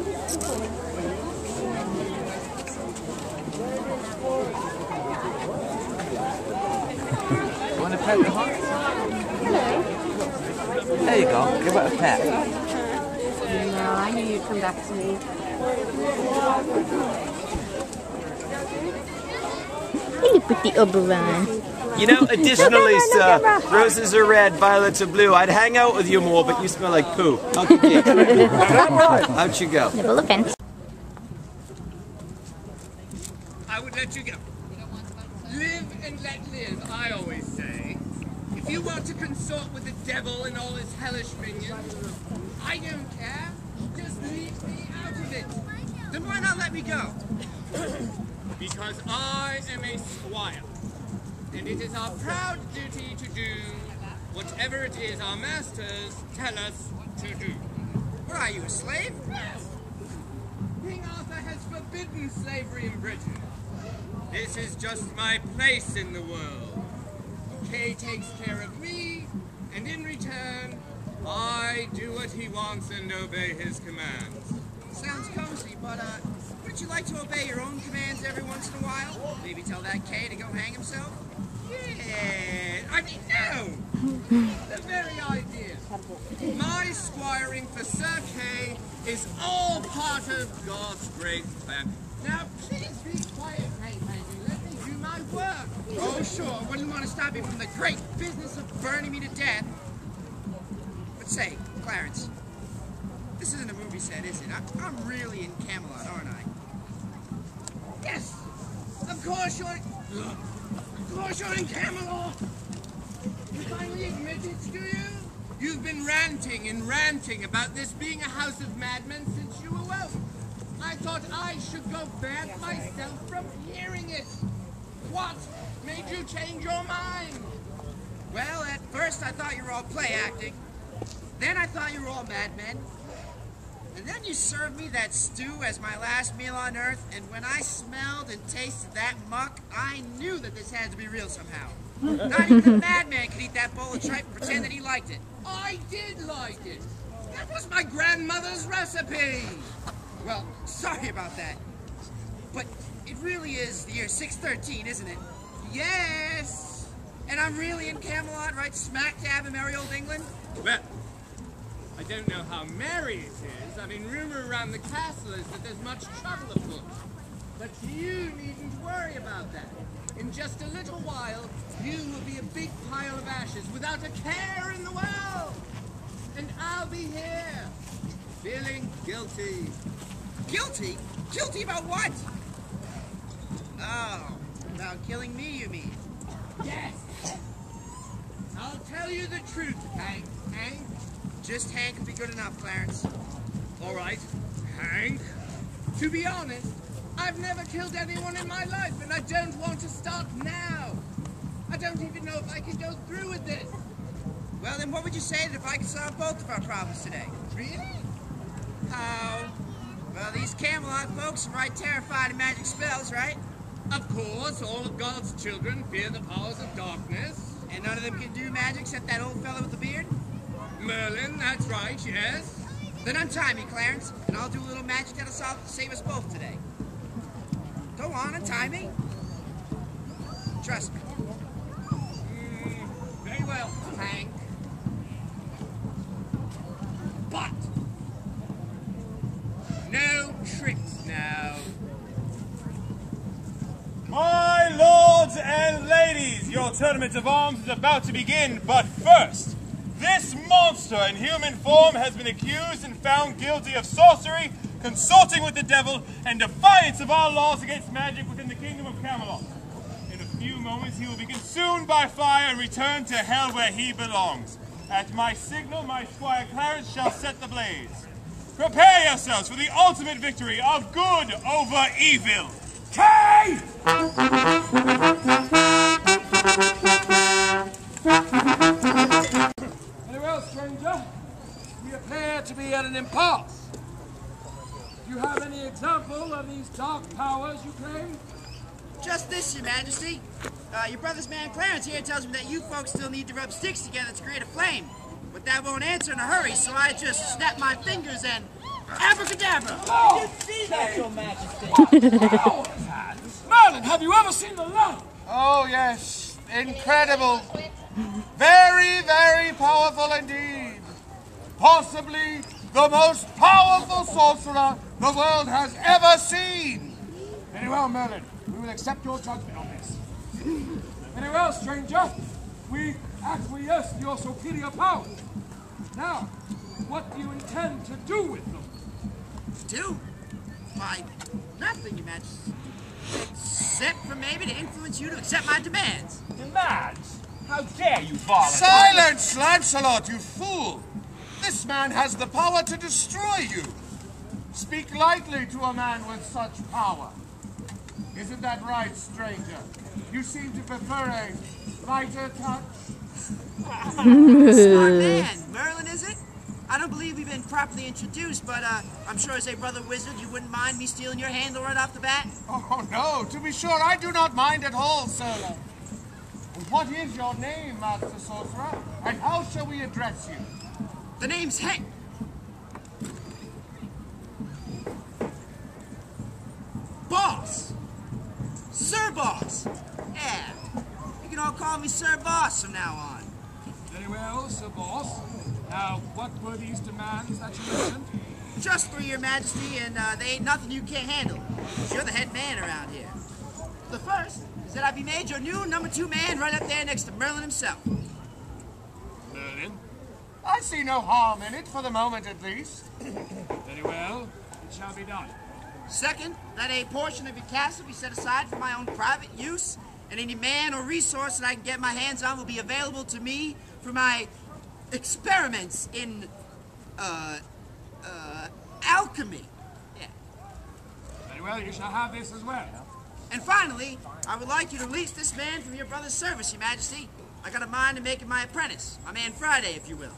Want to pet the hawk? There you go. Give it a pet. No, I knew you'd come back to me. Hello, pretty Oberon. You know, additionally, sir, roses are red, violets are blue. I'd hang out with you more, but you smell like poo. Out you go. Out you go. Nibble offense. I would let you go. Live and let live, I always say. If you want to consort with the devil and all his hellish minions, I don't care. Just leave me out of it. Then why not let me go? Because I am a squire. And it is our proud duty to do whatever it is our masters tell us to do. What are you, a slave? Yes. King Arthur has forbidden slavery in Britain. This is just my place in the world. Kay takes care of me, and in return, I do what he wants and obey his commands. Sounds cozy, but wouldn't you like to obey your own commands every once in a while? Maybe tell that Kay to go hang himself? Yeah, I mean, no! The very idea. My squiring for Sir Kay is all part of God's great plan. Now, please be quiet, Kay, lady. Let me do my work. Oh, sure. Wouldn't want to stop you from the great business of burning me to death. But say, Clarence, this isn't a movie set, is it? I'm really in Camelot, aren't I? Yes! Of course you're in Camelot! You finally admit it, do you? You've been ranting and ranting about this being a house of madmen since you awoke. I thought I should go back myself from hearing it. What made you change your mind? Well, at first I thought you were all play acting. Then I thought you were all madmen. And then you served me that stew as my last meal on Earth, and when I smelled and tasted that muck, I knew that this had to be real somehow. Not even a madman could eat that bowl of tripe and pretend that he liked it. I did like it. That was my grandmother's recipe. Well, sorry about that. But it really is the year 613, isn't it? Yes! And I'm really in Camelot, right smack dab in merry old England? Well, I don't know how merry it is. I mean, rumor around the castle is that there's much trouble afoot. But you needn't worry about that. In just a little while, you will be a big pile of ashes without a care in the world. And I'll be here, feeling guilty. Guilty? Guilty about what? Oh, about killing me, you mean? Yes. I'll tell you the truth, Hank. Hank? Just Hank would be good enough, Clarence. All right, Hank. To be honest, I've never killed anyone in my life, and I don't want to start now. I don't even know if I can go through with this. Well, then what would you say if I could solve both of our problems today? Really? How? Well, these Camelot folks write terrifying magic spells, right? Of course, all of God's children fear the powers of darkness. And none of them can do magic except that old fellow with the beard? Merlin, that's right, yes. Then untie me, Clarence, and I'll do a little magic that'll save us both today. Go on, untie me. Trust me. Very well, Hank. But no tricks now. My lords and ladies, your tournament of arms is about to begin, but first, this monster in human form has been accused and found guilty of sorcery, consorting with the devil, and defiance of our laws against magic within the kingdom of Camelot. In a few moments, he will be consumed by fire and return to hell where he belongs. At my signal, my squire Clarence shall set the blaze. Prepare yourselves for the ultimate victory of good over evil. Kay! Very well, stranger. We appear to be at an impasse. Do you have any example of these dark powers you claim? Just this, Your Majesty. Your brother's man Clarence here tells me that you folks still need to rub sticks together to create a flame. But that won't answer in a hurry, so I just snap my fingers and abracadabra! Oh! You see that, Your Majesty? Merlin, have you ever seen the light? Oh, yes. Incredible. Very, very powerful indeed. Possibly the most powerful sorcerer the world has ever seen. Very well, Merlin. We will accept your judgment on this. Very well, stranger. We acquiesce to your superior powers. Now, what do you intend to do with them? Do? Why, nothing, Your Majesty. Except for maybe to influence you to accept my demands. Demands? How dare you, Father? Silence, Lancelot, you fool! This man has the power to destroy you. Speak lightly to a man with such power. Isn't that right, stranger? You seem to prefer a lighter touch. Smart man. Merlin, is it? I don't believe we've been properly introduced, but I'm sure as a brother wizard, you wouldn't mind me stealing your handle right off the bat? Oh, no, to be sure, I do not mind at all, sir. What is your name, Master Sorcerer, and how shall we address you? The name's Hank. Boss. Sir Boss. Yeah. You can all call me Sir Boss from now on. Very well, Sir Boss. Now, what were these demands that you mentioned? Just for Your Majesty, and they ain't nothing you can't handle. You're the head man around here. The first is that I be made your new number 2 man right up there next to Merlin himself. Merlin? I see no harm in it, for the moment at least. Very well, it shall be done. Second, that a portion of your castle be set aside for my own private use, and any man or resource that I can get my hands on will be available to me for my experiments in, alchemy. Yeah. Very well, you shall have this as well. And finally, I would like you to release this man from your brother's service, Your Majesty. I got a mind to make him my apprentice, my man Friday, if you will.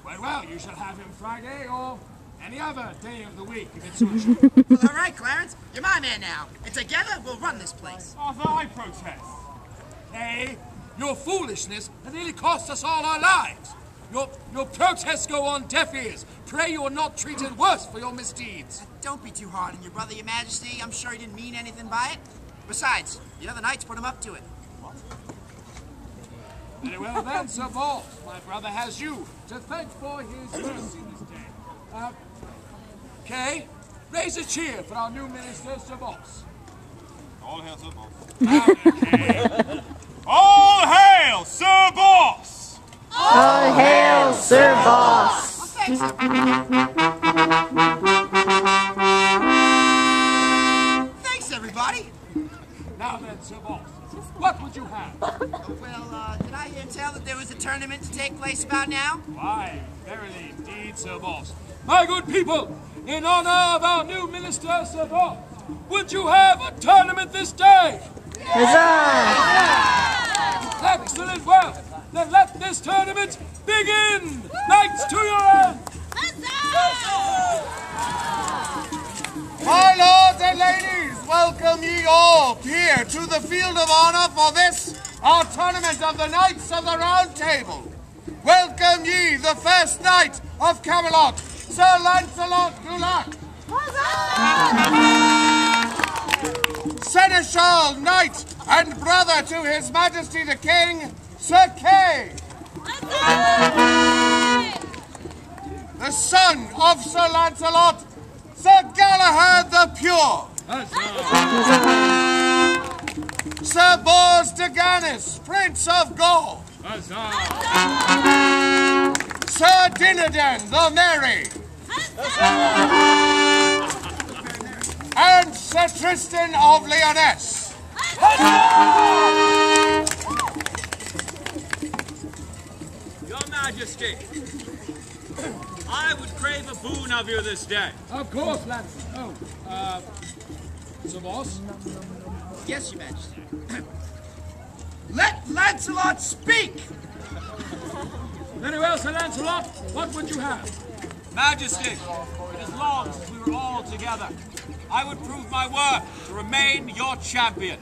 Very well, you shall have him Friday or any other day of the week, if it suits you. Well, all right, Clarence, you're my man now, and together we'll run this place. Arthur, I protest. Nay, your foolishness has nearly cost us all our lives. Your protests go on deaf ears. Pray you are not treated worse for your misdeeds. Don't be too hard on your brother, Your Majesty. I'm sure he didn't mean anything by it. Besides, the other knights put him up to it. Very well then, Sir Boss. My brother has you to thank for his mercy this day. Kay, raise a cheer for our new minister, Sir Boss. All hail, Sir Boss. All hail, Sir Boss! All hail, Sir Boss! Well, thanks, thanks, everybody. Now then, Sir Boss, what would you have? Well, did I hear tell that there was a tournament to take place about now? Why, verily, indeed, Sir Boss. My good people, in honor of our new minister, Sir Boss, would you have a tournament this day? Huzzah! Excellent, well, then let this tournament begin! Knights to your end! My lords and ladies, welcome ye all here to the field of honor for this, our tournament of the Knights of the Round Table. Welcome ye, the first knight of Camelot, Sir Lancelot du Lac. Seneschal, knight, and brother to His Majesty the King, Sir Kay. The son of Sir Lancelot, Sir Galahad the Pure. Sir Bors de Ganis, Prince of Gaul. Sir Dinadan the Merry. And Sir Tristan of Lyonesse. Your Majesty, I would crave a boon of you this day. Of course, Lance. Oh, Sir Boss? Yes, Your Majesty. Let Lancelot speak! Very well, Sir Lancelot. What would you have? Majesty, it is long since we were all together. I would prove my worth to remain your champion.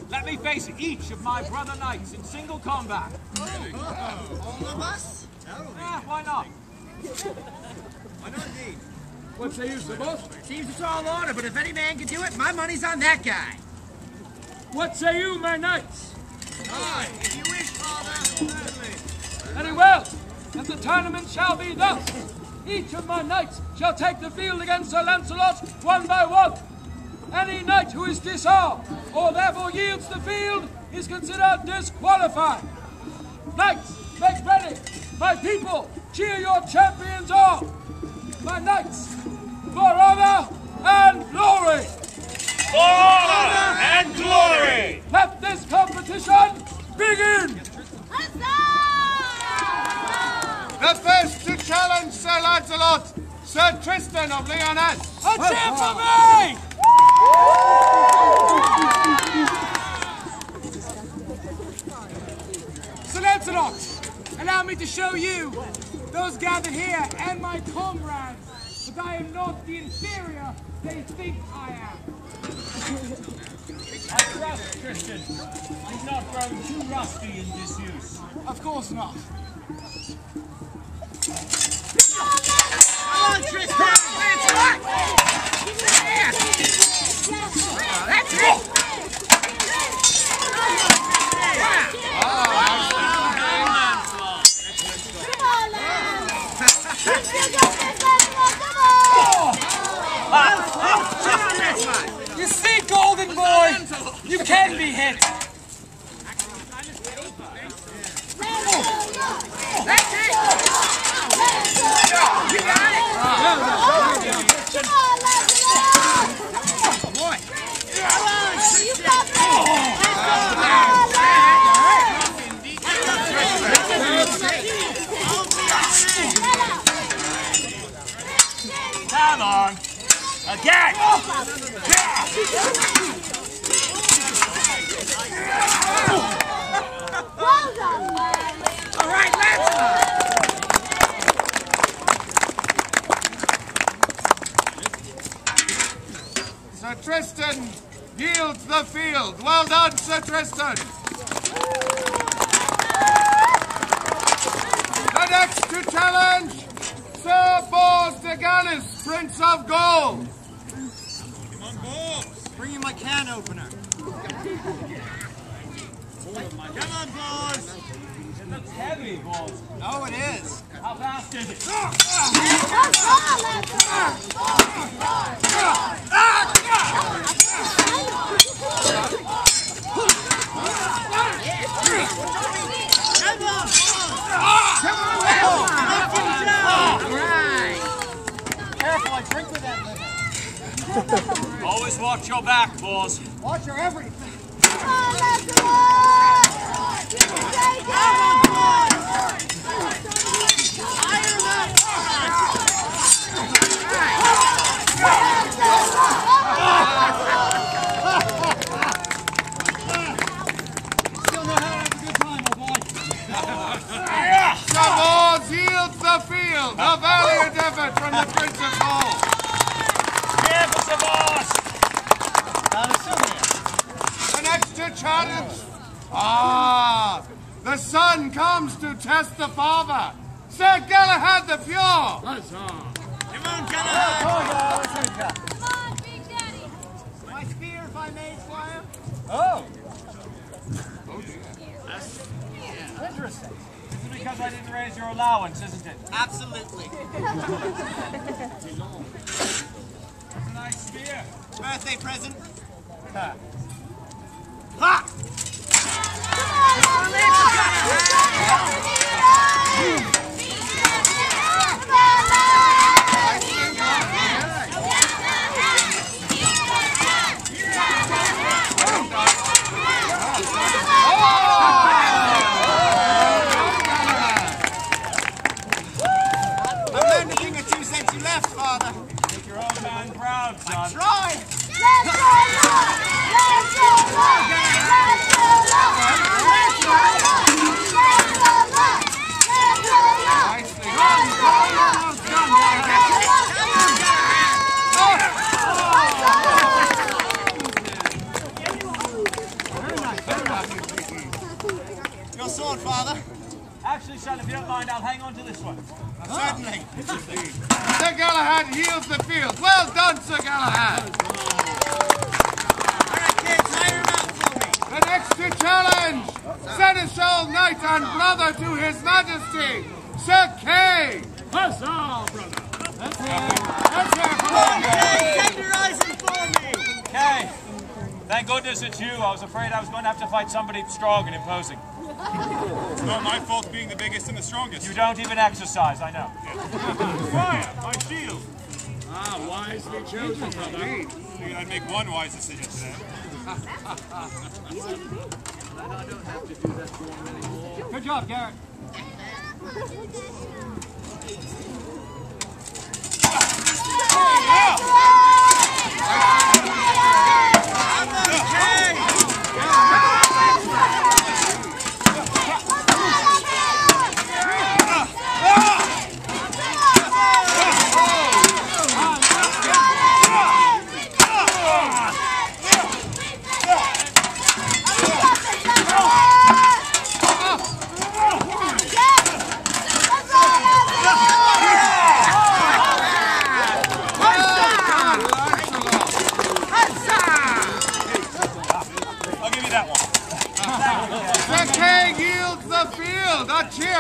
Let me face each of my brother knights in single combat. All of us? Why not? Why not indeed? What say you, Sir Boss? Seems a tall order, but if any man can do it, my money's on that guy. What say you, my knights? Aye, if you wish, Father. Very well. And the tournament shall be thus. Each of my knights shall take the field against Sir Lancelot one by one. Any knight who is disarmed or therefore yields the field is considered disqualified. Knights, make ready. My people, cheer your champions on. My knights, for honor and glory. For honor and glory. Let this competition begin. The first to challenge Sir Lancelot, Sir Tristan of Lyonesse. A cheer for me! Sir Lancelot, allow me to show you, those gathered here, and my comrades, that I am not the inferior they think I am. I trust, Tristan. He's not grown too rusty in disuse. Of course not. Come on, Tristan! Lancelot! Yeah. That's it! You see, Golden Boy, you can be hit. That's it! You got it! Boy! Come on. Again. Well done, man. All right, Lancelot. Sir Tristan yields the field. Well done, Sir Tristan. The next to challenge, Sir Bors de Ganis, Prince of Gaul. Come on, Bors. Bring you my can opener. Come on, Bors. It looks heavy, Balls. Oh, it is. How fast is it? Careful, I drink with that liver. Always watch your back, Balls. Watch your everything. Still know how to have a good time, my boy. Sir Bors yields the field. A valiant effort from the Prince of Gaul. Careful, Sir Boss. The next to challenge. Ah, the son comes to test the father. Sir Galahad the Pure. Come on, Galahad. Come on, Big Daddy. My spear, if I may, Squire. Oh. Interesting. This is because I didn't raise your allowance, isn't it? Absolutely. That's a nice spear. Birthday present. Ha. Ha! I've learned a thing or two since you left, Father. Make your old man proud, son. Try. Nicely done. hang on to this one. Certainly. Sir Galahad yields the field. Well done, Sir Galahad. The next to challenge, Seneschal Knight and brother to His Majesty, Sir Kay. Huzzah, brother. Let's hear from Tenderizing for me! Kay, thank goodness it's you. I was afraid I was going to have to fight somebody strong and imposing. It's not my fault being the biggest and the strongest. You don't even exercise, I know. Fire, my shield. Ah, wisely chosen, brother. Figured I'd make one wise decision today. Good job, Garrett.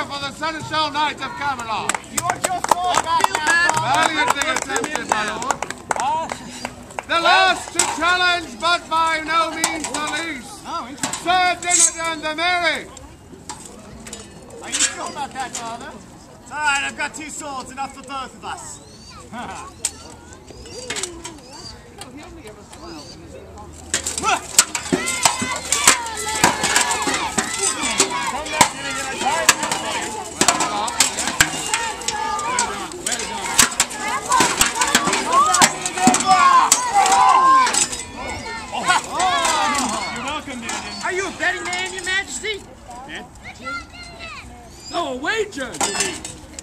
For the Seneschal Knight of Camelot. You're just so bad. Valiantly attempted, my lord. The last to challenge, but by no means the least. Sir Dinadan the Merry. Are you sure about that, Father? It's alright, I've got 2 swords, enough for both of us. Are you a betting man, Your Majesty? Oh, a wager, you mean?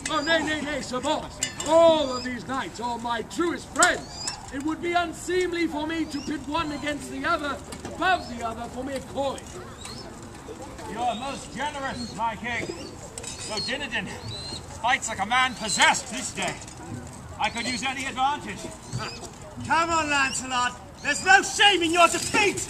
Oh, nay, Sir Boss. All of these knights are my truest friends. It would be unseemly for me to pit one against the other, above the other, for mere coin. You are most generous, my king. Though Dinadan fights like a man possessed this day. I could use any advantage. Come on, Lancelot. There's no shame in your defeat!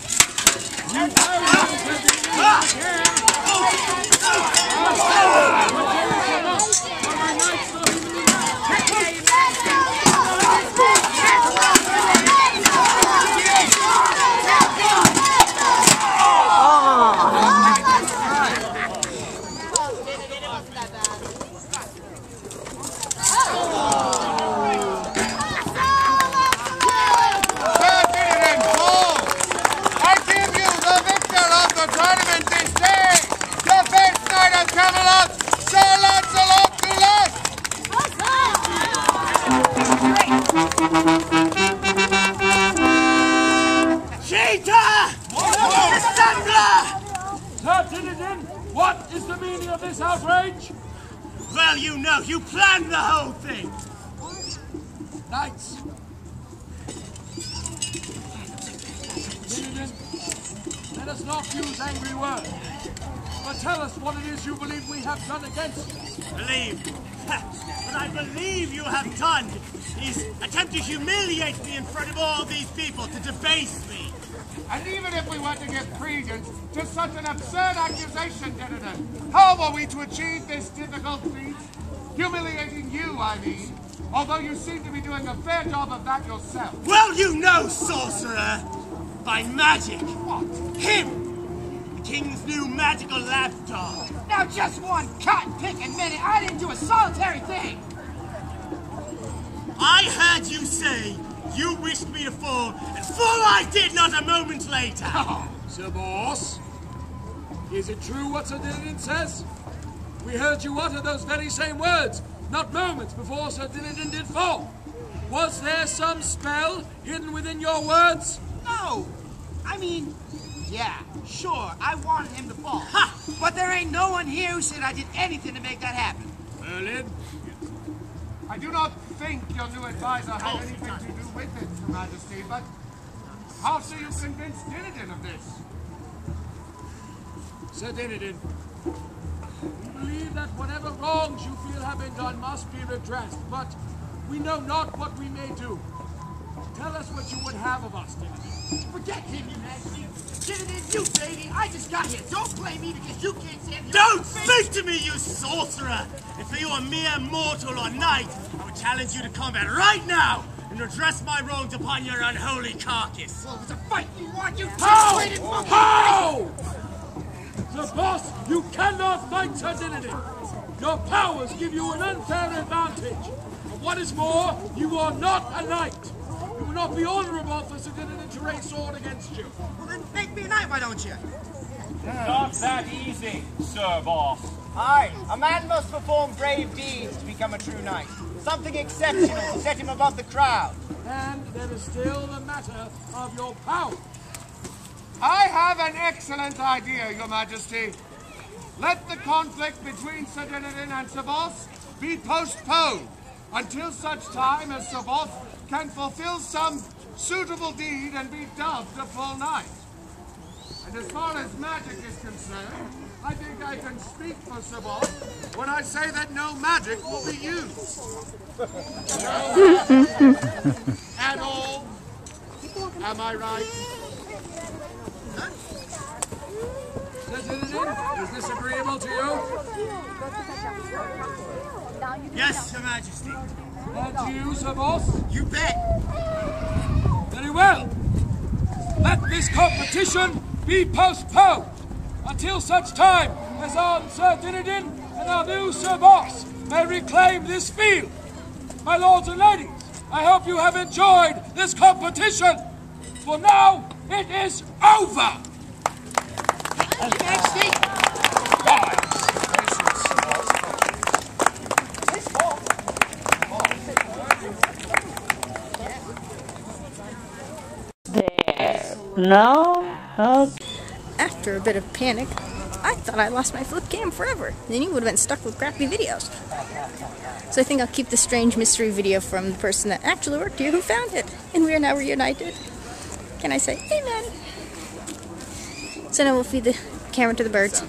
What is the meaning of this outrage? Well, you know, you planned the whole thing. Knights. Let us not use angry words, but tell us what it is you believe we have done against you. Believe? What I believe you have done is attempt to humiliate me in front of all these people, to debase me. And even if we were to give credence to such an absurd accusation, Dinadan, how were we to achieve this difficult feat? Humiliating you, I mean. Although you seem to be doing a fair job of that yourself. Well, you know, sorcerer! By magic! What? Him! The king's new magical lapdog! Now just one cotton-picking minute, I didn't do a solitary thing! I heard you say you wished me to fall, and fall I did not a moment later! Sir Boss, is it true what Sir Dinadan says? We heard you utter those very same words, not moments before Sir Dinadan did fall. Was there some spell hidden within your words? No! I mean, yeah, sure, I wanted him to fall. Ha! But there ain't no one here who said I did anything to make that happen. Merlin? I do not think your new advisor had anything to do with it, Your Majesty, but how do you convince Dinadan of this? Sir Dinadan, We believe that whatever wrongs you feel have been done must be redressed, but we know not what we may do. Tell us what you would have of us, Divinity. Forget him, Your Majesty. Divinity, you baby. I just got here. Don't blame me because you can't stand your Don't speak to me, you sorcerer! If you are mere mortal or knight, I would challenge you to combat right now and redress my wrongs upon your unholy carcass. Well, it's a fight you want, you How? two-braided monkey! How? Sir Boss, you cannot fight Sir Divinity. Your powers give you an unfair advantage. And what is more, you are not a knight. It would not be honorable for Sir Divinity to raise sword against you. Well, then make me a knight, why don't you? Not that easy, Sir Boss. Aye, a man must perform brave deeds to become a true knight. Something exceptional to set him above the crowd. And there is still the matter of your power. I have an excellent idea, Your Majesty. Let the conflict between Sir Dinadin and Sir Boss be postponed until such time as Sir Boss can fulfill some suitable deed and be dubbed a full knight. And as far as magic is concerned, I think I can speak for Sir Boss when I say that no magic will be used. At all. Am I right? Is this agreeable to you? Yes, Your Majesty. And to you, Sir Boss? You bet. Very well. Let this competition be postponed until such time as our Sir Dinadin and our new Sir Boss may reclaim this field. My lords and ladies, I hope you have enjoyed this competition. For now, it is over. There. No? Okay. After a bit of panic, I thought I lost my flip cam forever. Then you would have been stuck with crappy videos. So I think I'll keep the strange mystery video from the person that actually worked here who found it. And we are now reunited. Can I say amen? So now we'll feed the camera to the birds.